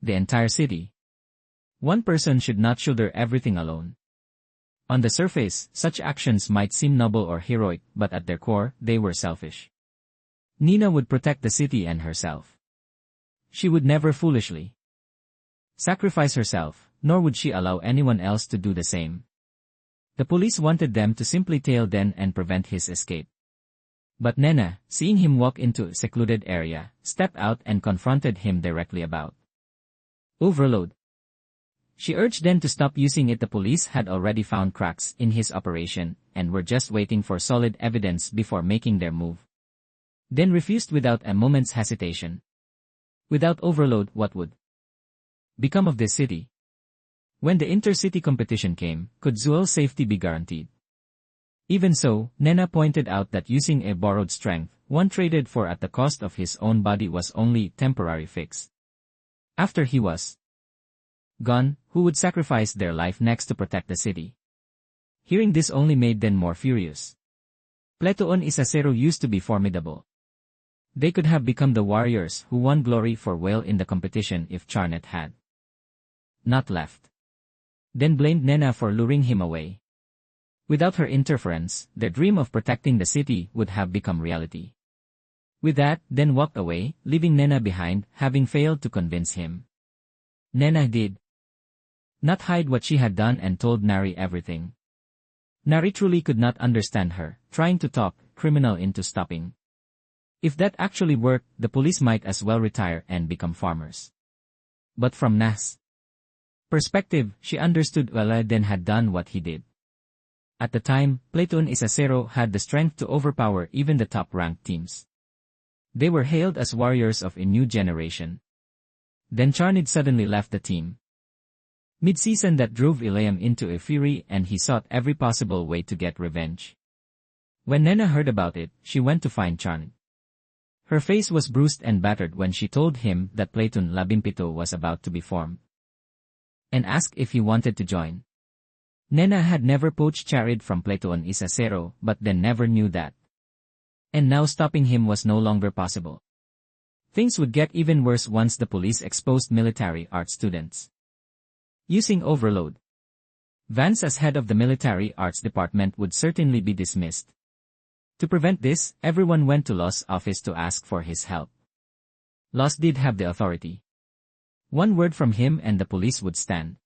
the entire city. One person should not shoulder everything alone. On the surface, such actions might seem noble or heroic, but at their core, they were selfish. Nina would protect the city and herself. She would never foolishly sacrifice herself, nor would she allow anyone else to do the same. The police wanted them to simply tail Den and prevent his escape. But Nena, seeing him walk into a secluded area, stepped out and confronted him directly about overload. She urged Den to stop using it. The police had already found cracks in his operation and were just waiting for solid evidence before making their move. Den refused without a moment's hesitation. Without overload, what would become of this city? When the inter-city competition came, could Zuel's safety be guaranteed? Even so, Nena pointed out that using a borrowed strength, one traded for at the cost of his own body, was only temporary fix. After he was gone, who would sacrifice their life next to protect the city? Hearing this only made Den more furious. Platoon Isasero used to be formidable. They could have become the warriors who won glory for Whale in the competition if Charnet had not left. Den blamed Nena for luring him away. Without her interference, their dream of protecting the city would have become reality. With that, Den walked away, leaving Nena behind, having failed to convince him. Nena did not hide what she had done and told Nari everything. Nari truly could not understand her, trying to talk criminal into stopping. If that actually worked, the police might as well retire and become farmers. But from Na's perspective, she understood why Den had done what he did. At the time, Platoon Isasero had the strength to overpower even the top-ranked teams. They were hailed as warriors of a new generation. Then Charnid suddenly left the team. Mid-season that drove Iliam into a fury and he sought every possible way to get revenge. When Nena heard about it, she went to find Charnid. Her face was bruised and battered when she told him that Platoon Labimpito was about to be formed, and asked if he wanted to join. Nena had never poached Charid from Platoon Isacero, but then never knew that. And now stopping him was no longer possible. Things would get even worse once the police exposed military art students using overload. Vance as head of the military arts department would certainly be dismissed. To prevent this, everyone went to Law's office to ask for his help. Law did have the authority. One word from him and the police would stand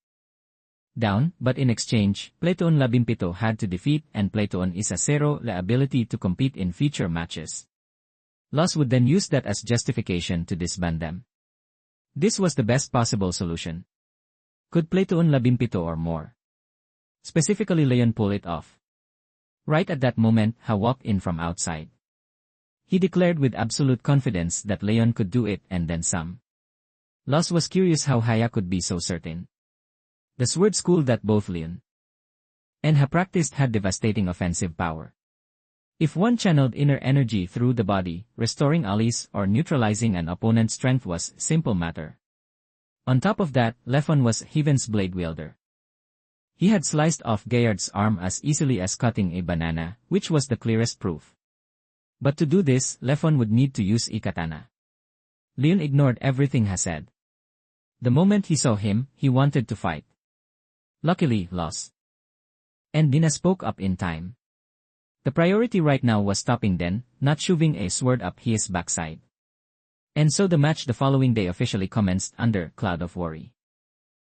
down, but in exchange, Platoon Labimpito had to defeat and Platoon Isacero the ability to compete in future matches. Law would then use that as justification to disband them. This was the best possible solution. Could Platoon Labimpito or more, specifically Leon, pull it off? Right at that moment, Ha walked in from outside. He declared with absolute confidence that Leon could do it and then some. Law was curious how Haya could be so certain. The sword school that both Leon and Ha practiced had devastating offensive power. If one channeled inner energy through the body, restoring Ali's or neutralizing an opponent's strength was simple matter. On top of that, Lefon was Heaven's blade wielder. He had sliced off Gayard's arm as easily as cutting a banana, which was the clearest proof. But to do this, Lefon would need to use ikatana. Leon ignored everything Ha said. The moment he saw him, he wanted to fight. Luckily, Los and Dina spoke up in time. The priority right now was stopping Den, not shoving a sword up his backside. And so the match the following day officially commenced under cloud of worry.